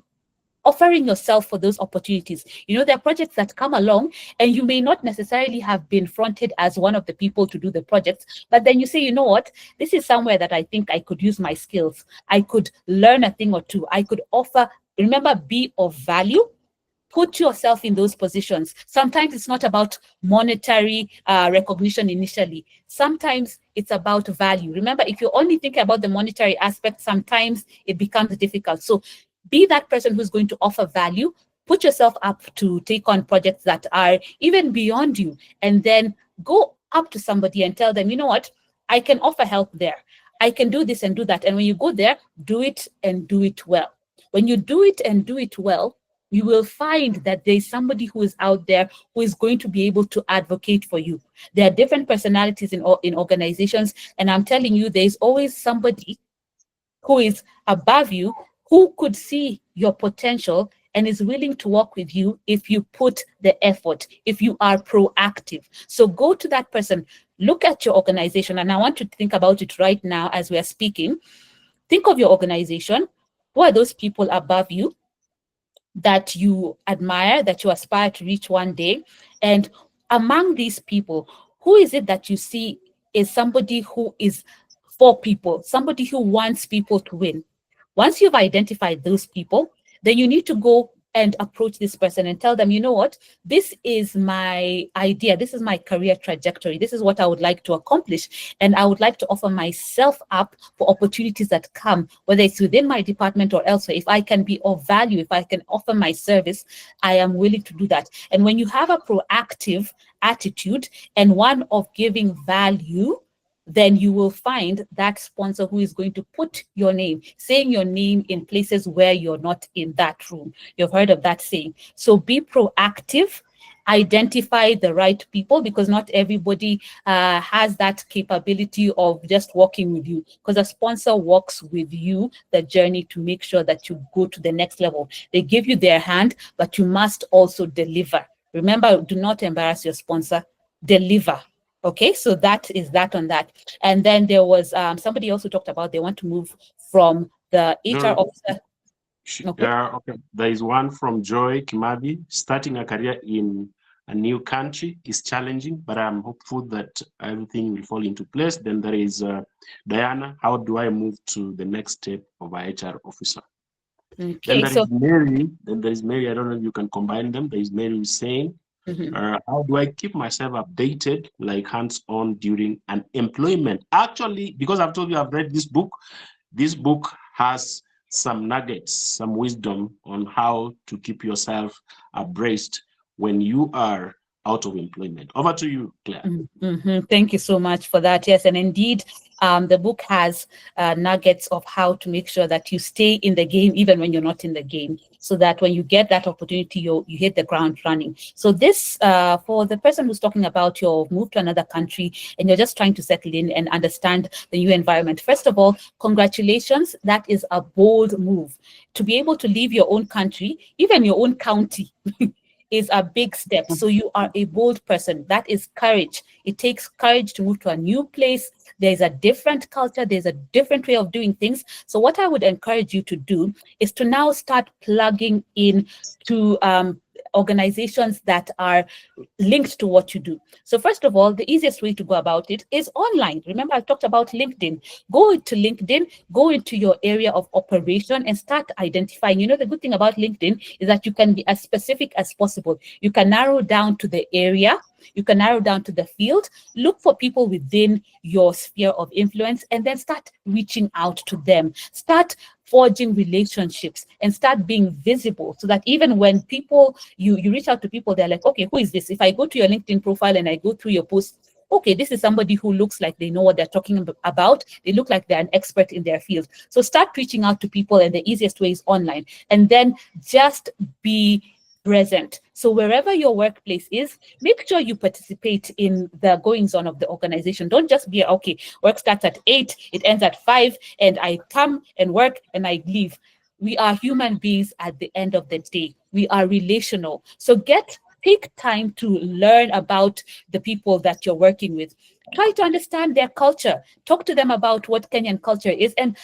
offering yourself for those opportunities? You know, there are projects that come along and you may not necessarily have been fronted as one of the people to do the projects, but then you say, you know what, this is somewhere that I think I could use my skills. I could learn a thing or two. I could offer, remember, be of value. Put yourself in those positions. Sometimes it's not about monetary recognition initially. Sometimes it's about value. Remember, if you're only thinking about the monetary aspect, sometimes it becomes difficult. So be that person who's going to offer value. Put yourself up to take on projects that are even beyond you, and then go up to somebody and tell them, you know what, I can offer help there. I can do this and do that. And when you go there, do it and do it well. When you do it and do it well, you will find that there's somebody who is out there who is going to be able to advocate for you. There are different personalities in organizations, and I'm telling you, there's always somebody who is above you, who could see your potential and is willing to work with you if you put the effort, if you are proactive. So go to that person, look at your organization, and I want you to think about it right now as we are speaking. Think of your organization. Who are those people above you that you admire, that you aspire to reach one day? And among these people, who is it that you see is somebody who is for people, somebody who wants people to win? Once you've identified those people, then you need to go and approach this person and tell them, you know what, this is my idea, this is my career trajectory, this is what I would like to accomplish, and I would like to offer myself up for opportunities that come, whether it's within my department or elsewhere. If I can be of value, if I can offer my service, I am willing to do that. And when you have a proactive attitude and one of giving value, then you will find that sponsor who is going to put your name, saying your name in places where you're not in that room. You've heard of that saying. So be proactive, identify the right people, because not everybody has that capability of just working with you, because a sponsor works with you the journey to make sure that you go to the next level. They give you their hand, but you must also deliver. Remember, do not embarrass your sponsor, deliver. Okay, so that is that on that. And then there was somebody also talked about they want to move from the HR officer. Okay. Okay. There is one from Joy Kimadi. Starting a career in a new country is challenging, but I'm hopeful that everything will fall into place. Then there is Diana. How do I move to the next step of a HR officer? Okay, then there is Mary. Then there is Mary. I don't know if you can combine them. There is Mary who's saying, how do I keep myself updated, like hands-on during an employment? Actually, because I've told you I've read this book has some nuggets, some wisdom on how to keep yourself abreast when you are out of employment. Over to you, Claire. Thank you so much for that. Yes, and indeed, the book has nuggets of how to make sure that you stay in the game even when you're not in the game, so that when you get that opportunity, you hit the ground running. So this, for the person who's talking about your move to another country and you're just trying to settle in and understand the new environment, first of all, congratulations. That is a bold move. To be able to leave your own country, even your own county, is a big step. So you are a bold person. That is courage. It takes courage to move to a new place. There's a different culture. There's a different way of doing things. So what I would encourage you to do is to now start plugging in to organizations that are linked to what you do. So first of all, the easiest way to go about it is online. Remember, I talked about LinkedIn. Go to LinkedIn, go into your area of operation and start identifying. You know, the good thing about LinkedIn is that you can be as specific as possible. You can narrow down to the area, you can narrow down to the field, look for people within your sphere of influence, and then start reaching out to them. Start forging relationships and start being visible, so that even when people, you reach out to people, they're like, okay, who is this? If I go to your LinkedIn profile and I go through your posts, okay, this is somebody who looks like they know what they're talking about. They look like they're an expert in their field. So start reaching out to people, and the easiest way is online. And then just be present. So wherever your workplace is, make sure you participate in the goings on of the organization. Don't just be, okay, work starts at 8, it ends at 5, and I come and work and I leave. We are human beings at the end of the day. We are relational. So take time to learn about the people that you're working with. Try to understand their culture. Talk to them about what Kenyan culture is, and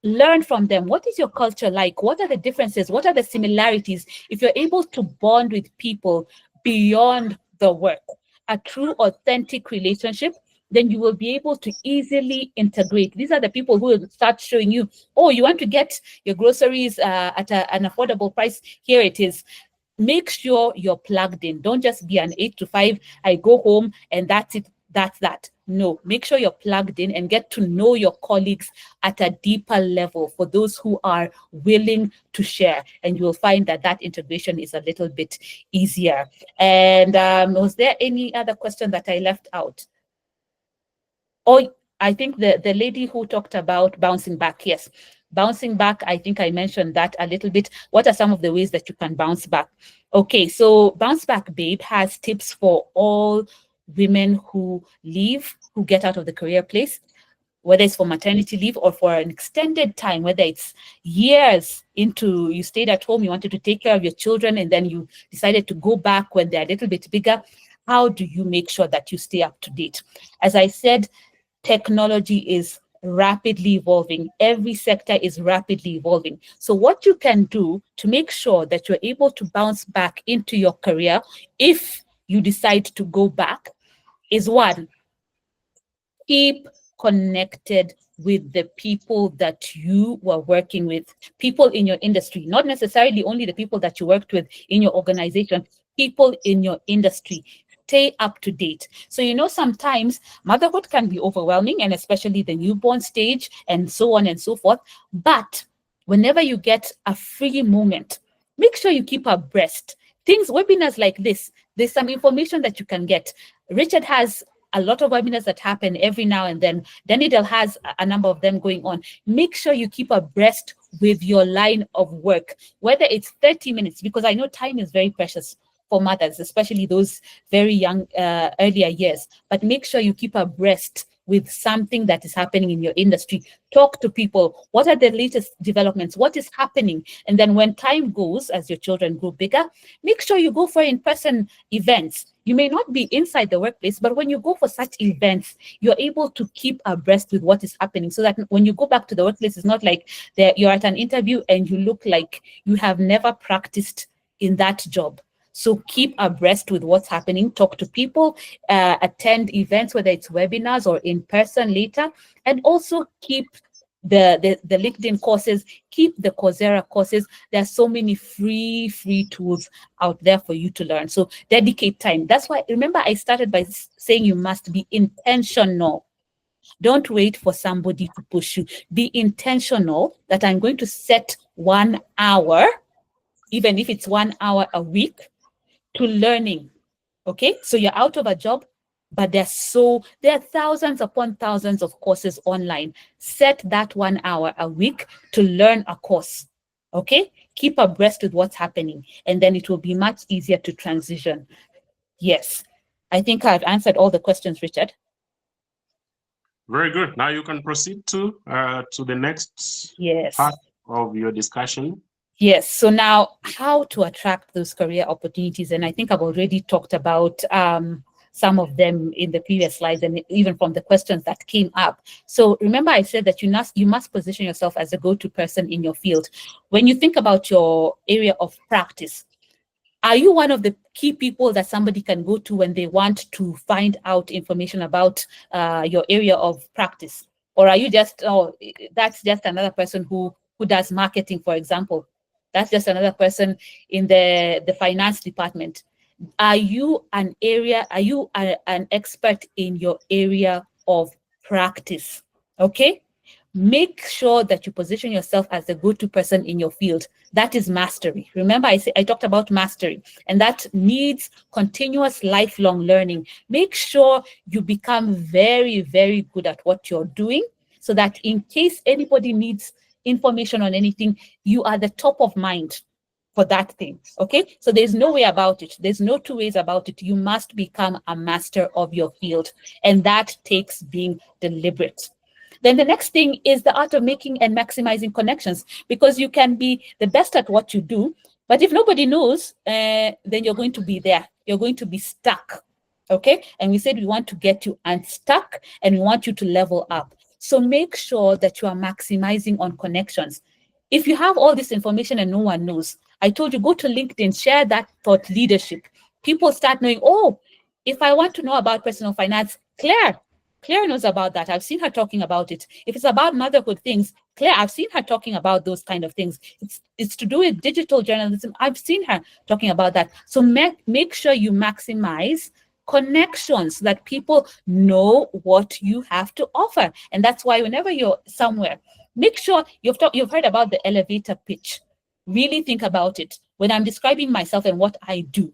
learn from them. What is your culture like? What are the differences? What are the similarities? If you're able to bond with people beyond the work, a true, authentic relationship, then you will be able to easily integrate. These are the people who will start showing you, oh, you want to get your groceries at an affordable price? Here it is. Make sure you're plugged in. Don't just be an 8 to 5, I go home and that's it. That's that. No, make sure you're plugged in and get to know your colleagues at a deeper level, for those who are willing to share. And you will find that that integration is a little bit easier. And was there any other question that I left out? Oh, I think the lady who talked about bouncing back, yes. Bouncing back, I think I mentioned that a little bit. What are some of the ways that you can bounce back? Okay, so Bounce Back Babe has tips for all women who leave, who get out of the career place, whether it's for maternity leave or for an extended time, whether it's years into, you stayed at home, you wanted to take care of your children, and then you decided to go back when they're a little bit bigger. How do you make sure that you stay up to date? As I said, technology is rapidly evolving. Every sector is rapidly evolving. So what you can do to make sure that you're able to bounce back into your career, if you decide to go back, is one, keep connected with the people that you were working with, people in your industry, not necessarily only the people that you worked with in your organization, people in your industry. Stay up to date. So, you know, sometimes motherhood can be overwhelming, and especially the newborn stage and so on and so forth. But whenever you get a free moment, make sure you keep abreast. Webinars like this, there's some information that you can get. Richard has a lot of webinars that happen every now and then. Danidel has a number of them going on. Make sure you keep abreast with your line of work, whether it's 30 minutes, because I know time is very precious for mothers, especially those very young, earlier years. But make sure you keep abreast with something that is happening in your industry. Talk to people. What are the latest developments? What is happening? And then when time goes, as your children grow bigger, make sure you go for in-person events. You may not be inside the workplace, but when you go for such events, you're able to keep abreast with what is happening, so that when you go back to the workplace, it's not like you're at an interview and you look like you have never practiced in that job. So keep abreast with what's happening, talk to people, attend events, whether it's webinars or in person later, and also keep the LinkedIn courses, keep the Coursera courses. There are so many free tools out there for you to learn. So dedicate time. That's why, remember, I started by saying you must be intentional. Don't wait for somebody to push you. Be intentional that I'm going to set 1 hour, even if it's 1 hour a week, to learning. Okay, so you're out of a job, but there are thousands upon thousands of courses online. Set that 1 hour a week to learn a course. Okay, keep abreast with what's happening, and then it will be much easier to transition. Yes, I think I've answered all the questions, Richard. Very good. Now you can proceed to the next Yes. part of your discussion. Yes. So now, how to attract those career opportunities? And I think I've already talked about some of them in the previous slides, and even from the questions that came up. So remember, I said that you must position yourself as a go-to person in your field. When you think about your area of practice, are you one of the key people that somebody can go to when they want to find out information about your area of practice? Or are you just, oh, that's just another person who does marketing, for example? That's just another person in the finance department. Are you an expert in your area of practice? Okay. Make sure that you position yourself as the go-to person in your field. That is mastery. Remember, I talked about mastery, and that needs continuous lifelong learning. Make sure you become very, very good at what you're doing, so that in case anybody needs information on anything, you are the top of mind for that thing. Okay, so there's no way about it. There's no two ways about it. You must become a master of your field, and that takes being deliberate. Then the next thing is the art of making and maximizing connections, because you can be the best at what you do, but if nobody knows, then you're going to be there. You're going to be stuck. Okay, and we said we want to get you unstuck, and we want you to level up. So make sure that you are maximizing on connections. If you have all this information and no one knows, I told you, go to LinkedIn, share that thought leadership. People start knowing, oh, if I want to know about personal finance, Claire knows about that. I've seen her talking about it. If it's about motherhood things, Claire, I've seen her talking about those kind of things. It's to do with digital journalism. I've seen her talking about that. So make sure you maximize connections so that people know what you have to offer. And that's why whenever you're somewhere, make sure you've heard about the elevator pitch. Really think about it. When I'm describing myself and what I do,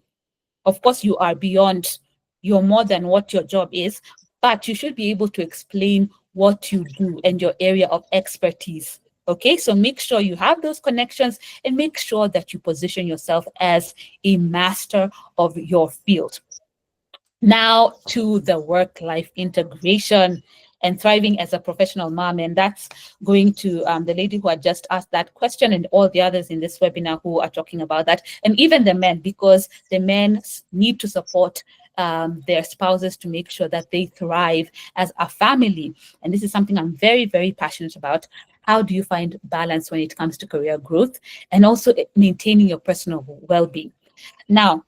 of course, you're more than what your job is, but you should be able to explain what you do and your area of expertise. Okay, so make sure you have those connections and make sure that you position yourself as a master of your field. Now to the work-life integration and thriving as a professional mom. And that's going to the lady who had just asked that question, and all the others in this webinar who are talking about that, and even the men, because the men need to support their spouses to make sure that they thrive as a family. And this is something I'm very, very passionate about. How do you find balance when it comes to career growth and also maintaining your personal well-being? Now,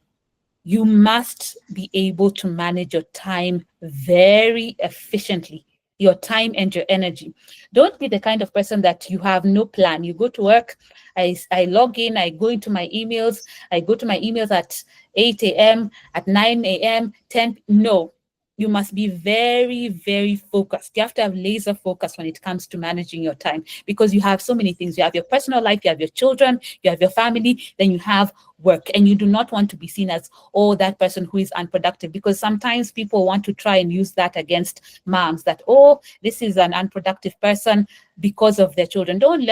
you must be able to manage your time very efficiently, your time and your energy. Don't be the kind of person that you have no plan. You go to work, I log in, I go into my emails, I go to my emails at 8 a.m., at 9 a.m., 10. No, you must be very, very focused. You have to have laser focus when it comes to managing your time, because you have so many things. You have your personal life, you have your children, you have your family, then you have work. And you do not want to be seen as, oh, that person who is unproductive, because sometimes people want to try and use that against moms, that, oh, this is an unproductive person because of their children. Don't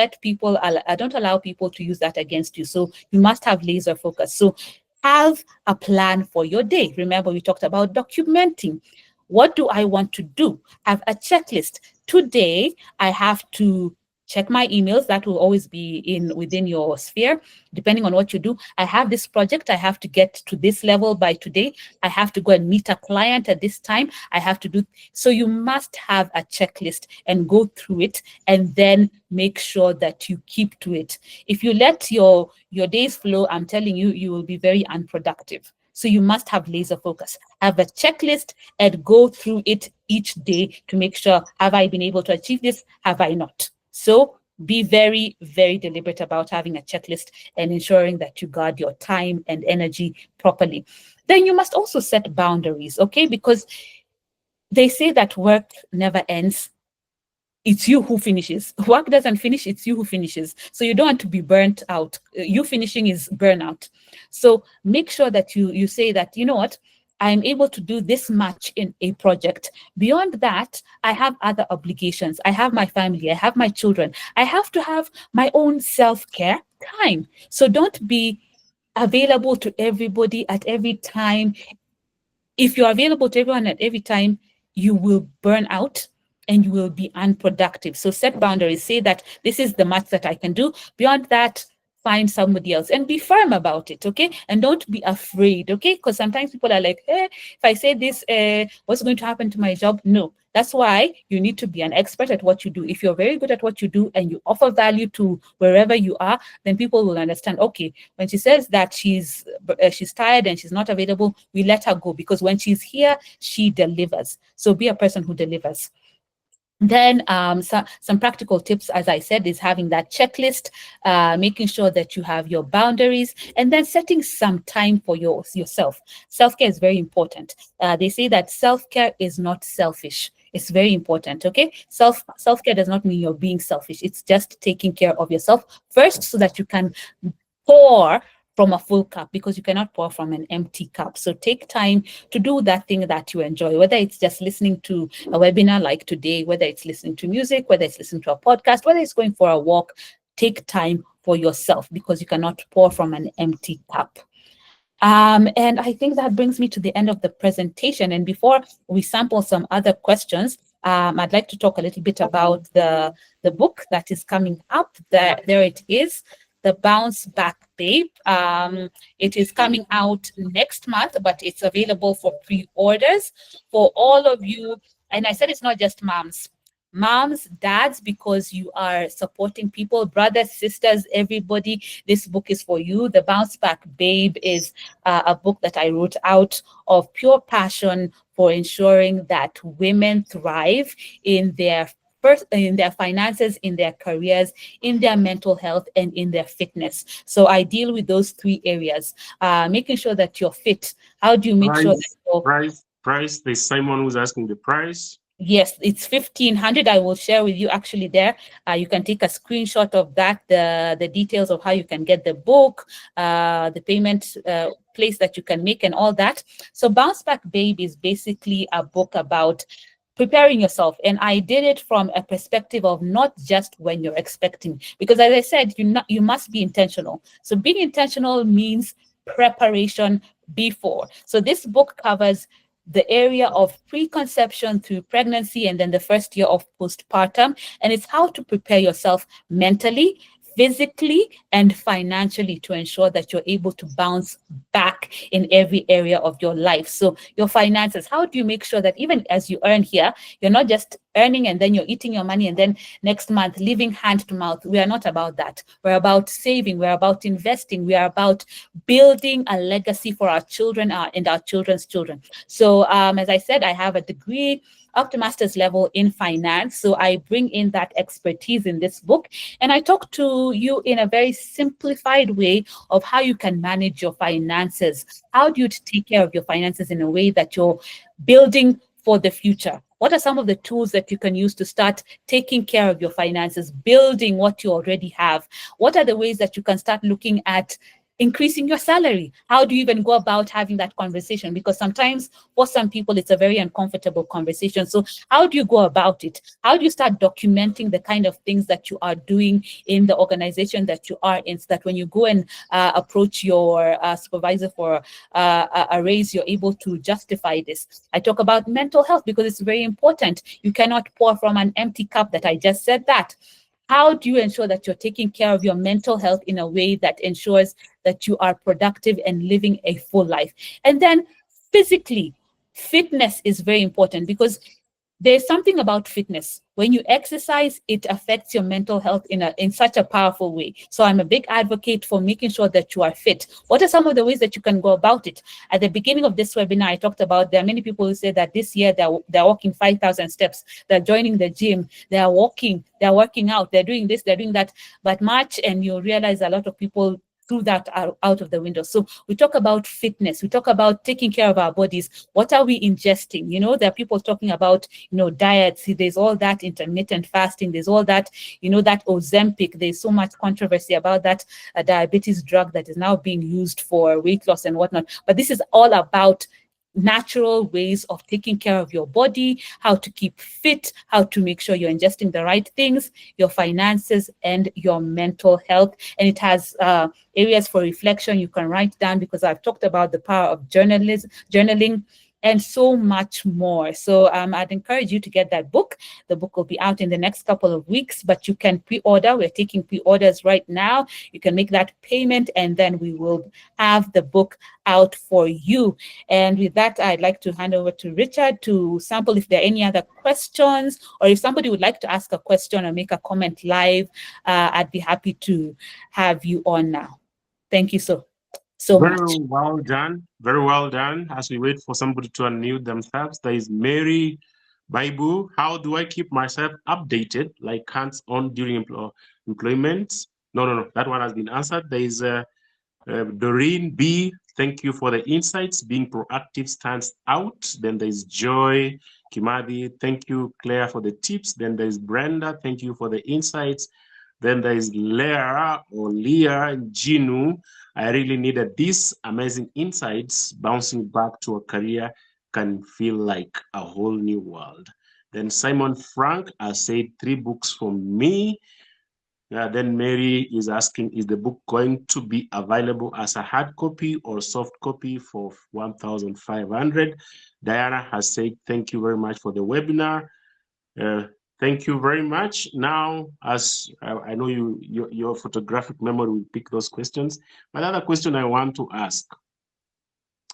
allow people to use that against you. So you must have laser focus. So have a plan for your day. Remember, we talked about documenting. What do I want to do? Have a checklist. Today, I have to check my emails. That will always be within your sphere, depending on what you do. I have this project. I have to get to this level by today. I have to go and meet a client at this time. I have to do. So you must have a checklist and go through it, and then make sure that you keep to it. If you let your days flow, I'm telling you, you will be very unproductive. So you must have laser focus. Have a checklist and go through it each day to make sure, have I been able to achieve this? Have I not? So be very, very deliberate about having a checklist and ensuring that you guard your time and energy properly. Then you must also set boundaries, okay? Because they say that work never ends. It's you who finishes. Work doesn't finish, it's you who finishes. So you don't want to be burnt out. You finishing is burnout. So make sure that you say that, you know what, I'm able to do this much in a project. Beyond that, I have other obligations. I have my family, I have my children. I have to have my own self-care time. So don't be available to everybody at every time. If you're available to everyone at every time, you will burn out and you will be unproductive. So set boundaries. Say that this is the much that I can do. Beyond that, find somebody else, and be firm about it, okay? And don't be afraid, okay? Because sometimes people are like, hey, if I say this, what's going to happen to my job? No. That's why you need to be an expert at what you do. If you're very good at what you do and you offer value to wherever you are, then people will understand, okay, when she says that she's tired and she's not available, we let her go, because when she's here, she delivers. So be a person who delivers. Then some practical tips, as I said, is having that checklist, making sure that you have your boundaries, and then setting some time for yourself. Self-care is very important. They say that self-care is not selfish. It's very important, okay? Self-care does not mean you're being selfish. It's just taking care of yourself first so that you can pour from a full cup, because you cannot pour from an empty cup. So take time to do that thing that you enjoy, whether it's just listening to a webinar like today, whether it's listening to music, whether it's listening to a podcast, whether it's going for a walk. Take time for yourself, because you cannot pour from an empty cup. And I think that brings me to the end of the presentation. And before we sample some other questions, I'd like to talk a little bit about the book that is coming up. There it is. The Bounce Back Babe. It is coming out next month, but it's available for pre-orders for all of you. And I said it's not just moms, dads, because you are supporting people, brothers, sisters, everybody. This book is for you. The Bounce Back Babe is a book that I wrote out of pure passion for ensuring that women thrive in their finances, in their careers, in their mental health, and in their fitness. So I deal with those three areas, making sure that you're fit. How do you make sure that you're... Price, there's Simon who's asking the price. Yes, it's 1,500. I will share with you actually there. You can take a screenshot of that, the details of how you can get the book, the payment place that you can make, and all that. So Bounce Back Babe is basically a book about preparing yourself. And I did it from a perspective of not just when you're expecting, because as I said, you must be intentional. So being intentional means preparation before. So this book covers the area of preconception through pregnancy and then the first year of postpartum. And it's how to prepare yourself mentally, physically, and financially to ensure that you're able to bounce back in every area of your life. So your finances, how do you make sure that even as you earn here, you're not just earning and then you're eating your money and then next month living hand to mouth? We are not about that. We're about saving. We're about investing. We are about building a legacy for our children and our children's children. So as I said, I have a degree up to master's level in finance. So I bring in that expertise in this book, and I talk to you in a very simplified way of how you can manage your finances. How do you take care of your finances in a way that you're building for the future? What are some of the tools that you can use to start taking care of your finances, building what you already have? What are the ways that you can start looking at increasing your salary? How do you even go about having that conversation? Because sometimes for some people, it's a very uncomfortable conversation. So how do you go about it? How do you start documenting the kind of things that you are doing in the organization that you are in, so that when you go and approach your supervisor for a raise, you're able to justify this? I talk about mental health because it's very important. You cannot pour from an empty cup. That I just said that. How do you ensure that you're taking care of your mental health in a way that ensures that you are productive and living a full life? And then physically, fitness is very important, because there's something about fitness. When you exercise, it affects your mental health in such a powerful way. So I'm a big advocate for making sure that you are fit. What are some of the ways that you can go about it? At the beginning of this webinar, I talked about there are many people who say that this year they're walking 5,000 steps, they're joining the gym, they're walking, they're working out, they're doing this, they're doing that. But March, and you'll realize a lot of people threw that out of the window. So we talk about fitness. We talk about taking care of our bodies. What are we ingesting? There are people talking about, diets. There's all that intermittent fasting. There's all that, that Ozempic. There's so much controversy about that diabetes drug that is now being used for weight loss and whatnot. But this is all about natural ways of taking care of your body, how to keep fit, how to make sure you're ingesting the right things, your finances, and your mental health. And it has areas for reflection you can write down, because I've talked about the power of journaling. and so much more. So I'd encourage you to get that book. The book will be out in the next couple of weeks, but you can pre-order. We're taking pre-orders right now. You can make that payment, and then we will have the book out for you. And with that, I'd like to hand over to Richard to sample if there are any other questions, or if somebody would like to ask a question or make a comment live, I'd be happy to have you on now. Thank you so much. Very well done. Very well done. As we wait for somebody to unmute themselves, there is Mary Baibu. How do I keep myself updated, like hands-on during employment? No. That one has been answered. There is Doreen B. Thank you for the insights. Being proactive stands out. Then there is Joy Kimadi. Thank you, Claire, for the tips. Then there is Brenda. Thank you for the insights. Then there is Leah Jinu. I really needed these amazing insights. Bouncing back to a career can feel like a whole new world. Then Simon Frank has said 3 books from me. Then Mary is asking, is the book going to be available as a hard copy or soft copy for 1,500? Diana has said, thank you very much for the webinar. Thank you very much. Now, as I know your photographic memory will pick those questions. But another question I want to ask,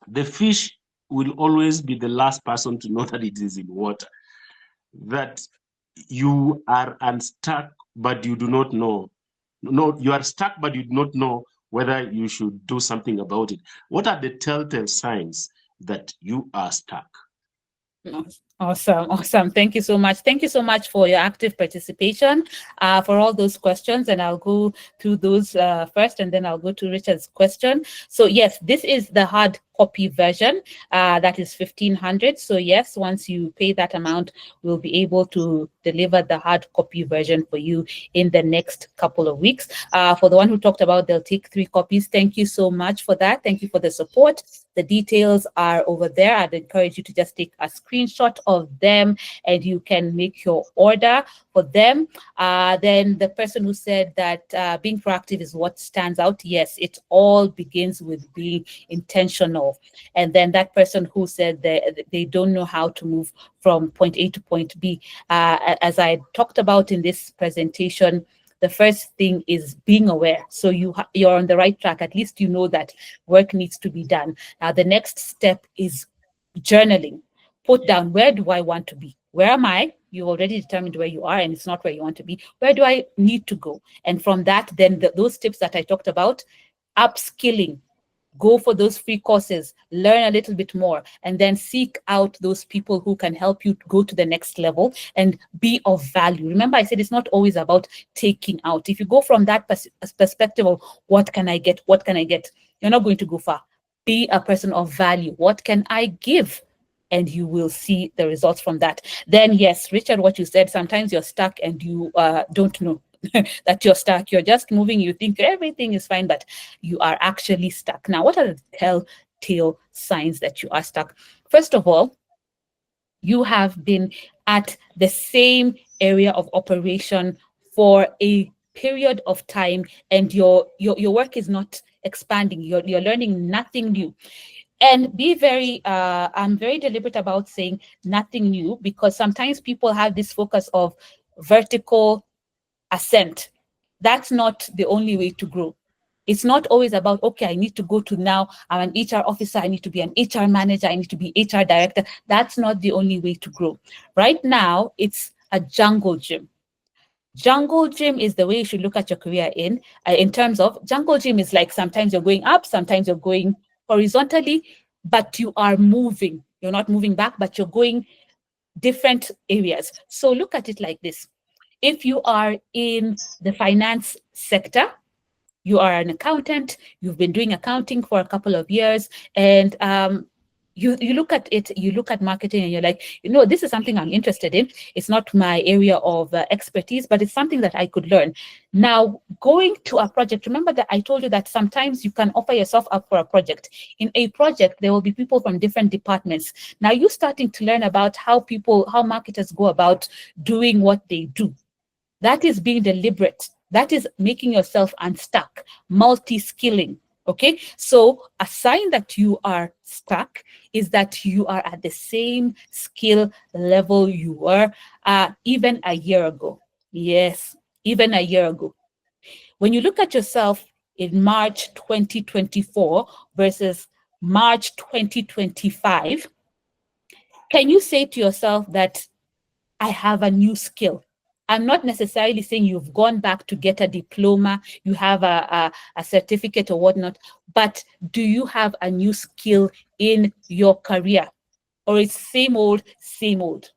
the fish will always be the last person to know that it is in water, that you are unstuck, but you do not know. No, you are stuck, but you do not know whether you should do something about it. What are the telltale signs that you are stuck? Awesome. Thank you so much. Thank you so much for your active participation, for all those questions. And I'll go through those first, and then I'll go to Richard's question. So yes, this is the hard copy version. That is 1,500. So yes, once you pay that amount, we'll be able to deliver the hard copy version for you in the next couple of weeks. For the one who talked about they'll take 3 copies, thank you so much for that. Thank you for the support. The details are over there. I'd encourage you to just take a screenshot of them, and you can make your order for them. Then the person who said that being proactive is what stands out. Yes, it all begins with being intentional. And then that person who said they don't know how to move from point A to point B. As I talked about in this presentation, the first thing is being aware. So you're on the right track. At least you know that work needs to be done. Now, the next step is journaling. Put down, where do I want to be? Where am I? You've already determined where you are, and it's not where you want to be. Where do I need to go? And from that, then those tips that I talked about, upskilling, go for those free courses, learn a little bit more, and then seek out those people who can help you go to the next level and be of value. Remember, I said it's not always about taking out. If you go from that perspective of what can I get, you're not going to go far. Be a person of value. What can I give? And you will see the results from that. Then yes, Richard, what you said, sometimes you're stuck and you don't know that you're stuck. You're just moving, you think everything is fine, but you are actually stuck. Now, what are the telltale signs that you are stuck? First of all, you have been at the same area of operation for a period of time, and your work is not expanding. You're learning nothing new. And be I'm very deliberate about saying nothing new, because sometimes people have this focus of vertical ascent. That's not the only way to grow. It's not always about, okay, I need to go to now, I'm an HR officer, I need to be an HR manager, I need to be HR director. That's not the only way to grow. Right now, it's a jungle gym. Jungle gym is the way you should look at your career in terms of jungle gym is like sometimes you're going up, sometimes you're going horizontally, but you are moving. You're not moving back, but you're going different areas. So look at it like this. If you are in the finance sector, you are an accountant, you've been doing accounting for a couple of years, and you look at it, you look at marketing, and you're like, this is something I'm interested in. It's not my area of expertise, but it's something that I could learn. Now, going to a project, remember that I told you that sometimes you can offer yourself up for a project. In a project, there will be people from different departments. Now, you're starting to learn about how marketers go about doing what they do. That is being deliberate. That is making yourself unstuck, multi-skilling. Okay, so a sign that you are stuck is that you are at the same skill level you were even a year ago. Yes, even a year ago. When you look at yourself in March 2024 versus March 2025, can you say to yourself that I have a new skill? I'm not necessarily saying you've gone back to get a diploma, you have a certificate or whatnot, but do you have a new skill in your career? Or it's same old, same old?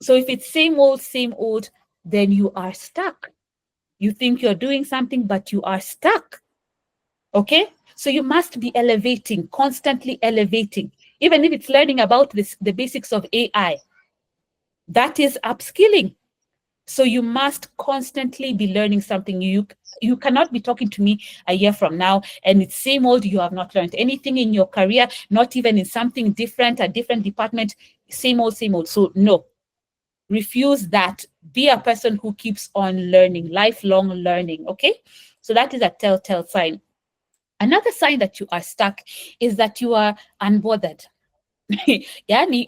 So if it's same old, then you are stuck. You think you're doing something, but you are stuck. Okay? So you must be elevating, constantly elevating. Even if it's learning about the basics of AI, that is upskilling. So you must constantly be learning something new. You cannot be talking to me a year from now and it's same old, you have not learned anything in your career, not even in something different, a different department, same old, same old. So no, refuse that. Be a person who keeps on learning, lifelong learning, okay? So that is a telltale sign. Another sign that you are stuck is that you are unbothered. Yani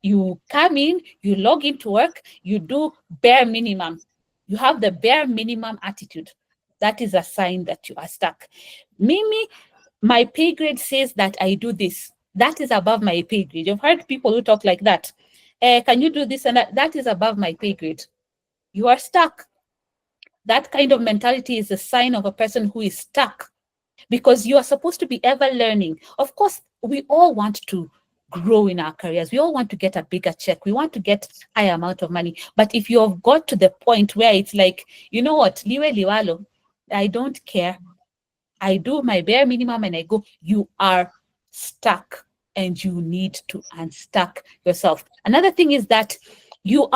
you come in, you log into work, you do bare minimum. You have the bare minimum attitude. That is a sign that you are stuck. Mimi, my pay grade says that I do this. That is above my pay grade. You've heard people who talk like that. Can you do this and that? That is above my pay grade. You are stuck. That kind of mentality is a sign of a person who is stuck, because you are supposed to be ever learning. Of course, we all want to grow in our careers. We all want to get a bigger check. We want to get a higher amount of money. But if you have got to the point where it's like, you know what, liwe liwalo, I don't care. I do my bare minimum and I go, you are stuck and you need to unstuck yourself. Another thing is that you're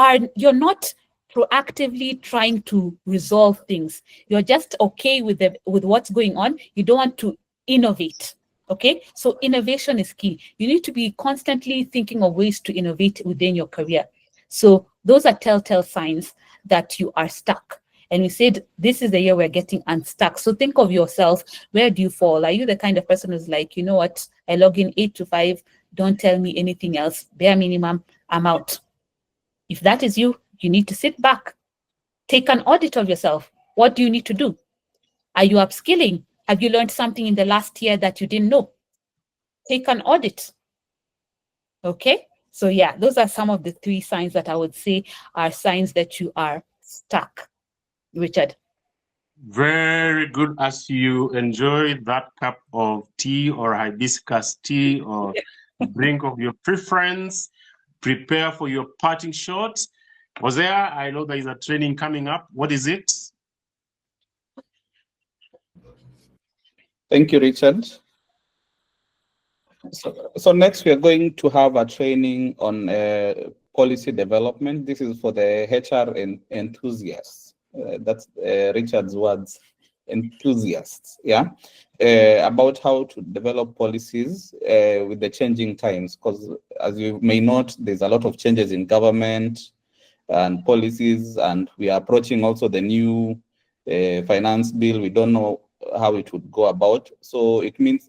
not proactively trying to resolve things. You're just okay with what's going on. You don't want to innovate. Okay, so innovation is key. You need to be constantly thinking of ways to innovate within your career. So those are telltale signs that you are stuck. And we said this is the year we're getting unstuck. So think of yourself. Where do you fall? Are you the kind of person who's like, you know what, I log in 8 to 5, don't tell me anything else, bare minimum, I'm out? If that is you, you need to sit back, take an audit of yourself. What do you need to do? Are you upskilling? Have you learned something in the last year that you didn't know? Take an audit. Okay, so yeah, those are some of the 3 signs that I would say are signs that you are stuck. Richard. Very good. As you enjoy that cup of tea or hibiscus tea or drink of your preference, prepare for your parting shot. Hosea, I know there is a training coming up. What is it? Thank you, Richard. So next we are going to have a training on policy development. This is for the HR enthusiasts. That's Richard's words, enthusiasts, yeah, about how to develop policies with the changing times. Because as you may note, there's a lot of changes in government and policies, and we are approaching also the new finance bill. We don't know how it would go about. So it means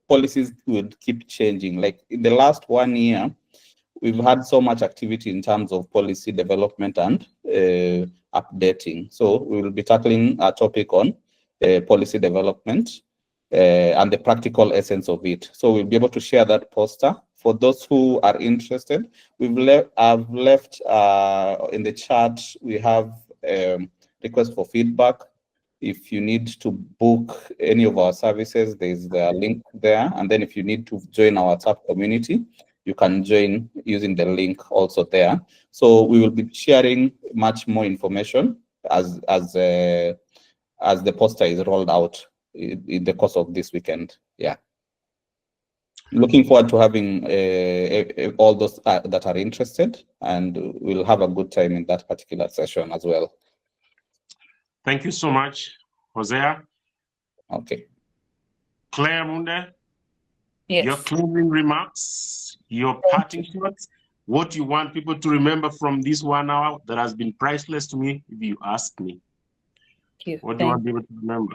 policies would keep changing. Like in the last 1 year, we've had so much activity in terms of policy development and updating. So we will be tackling a topic on policy development and the practical essence of it. So we'll be able to share that poster. For those who are interested, I've left in the chat, we have request for feedback. If you need to book any of our services, there's the link there. And then if you need to join our WhatsApp community, you can join using the link also there. So we will be sharing much more information as the poster is rolled out in the course of this weekend. Yeah. Looking forward to having all those that are interested, and we'll have a good time in that particular session as well. Thank you so much, Hosea. Okay. Claire Munde, Yes. your closing remarks, your parting shots, what you want people to remember from this 1 hour that has been priceless to me, if you ask me. Thank you. What do you want people to remember?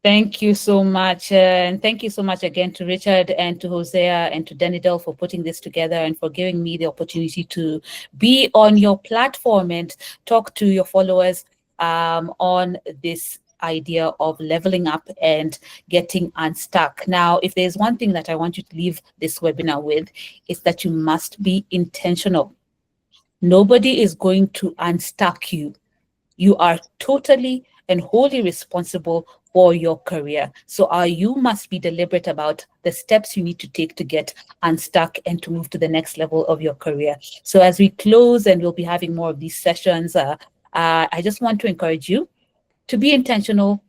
Thank you so much. And thank you so much again to Richard and to Hosea and to Danidel for putting this together and for giving me the opportunity to be on your platform and talk to your followers on this idea of leveling up and getting unstuck. Now, if there's one thing that I want you to leave this webinar with, is that you must be intentional. Nobody is going to unstuck you. You are totally and wholly responsible for your career. So you must be deliberate about the steps you need to take to get unstuck and to move to the next level of your career. So as we close, and we'll be having more of these sessions, I just want to encourage you to be intentional,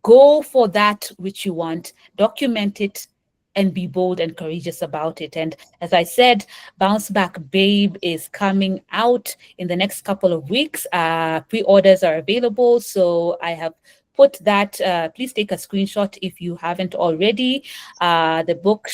go for that which you want, document it, and be bold and courageous about it. And as I said, Bounce Back Babe is coming out in the next couple of weeks. Pre-orders are available. So I have put that, please take a screenshot if you haven't already. The book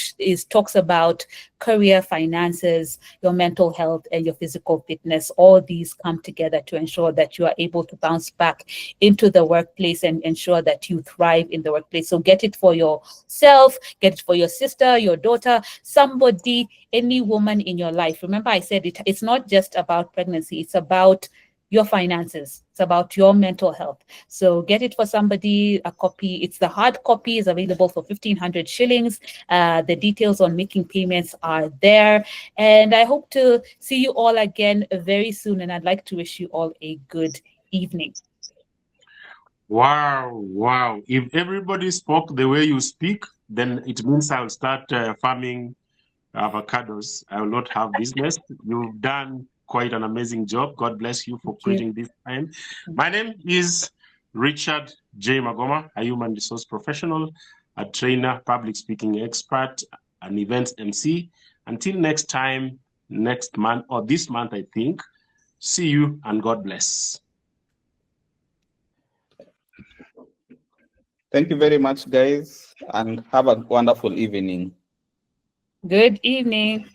talks about career, finances, your mental health, and your physical fitness. All these come together to ensure that you are able to bounce back into the workplace and ensure that you thrive in the workplace. So get it for yourself, get it for your sister, your daughter, somebody, any woman in your life. Remember, I said it's not just about pregnancy, it's about your finances. It's about your mental health. So get it for somebody, a copy. It's the hard copy is available for 1,500 shillings. The details on making payments are there. And I hope to see you all again very soon. And I'd like to wish you all a good evening. Wow. If everybody spoke the way you speak, then it means I'll start farming avocados. I will not have business. You've done quite an amazing job. God bless you for creating this time. My name is Richard J. Magoma, a human resource professional, a trainer, public speaking expert, an events MC. Until next time, next month, or this month, I think, see you and God bless. Thank you very much, guys, and have a wonderful evening. Good evening.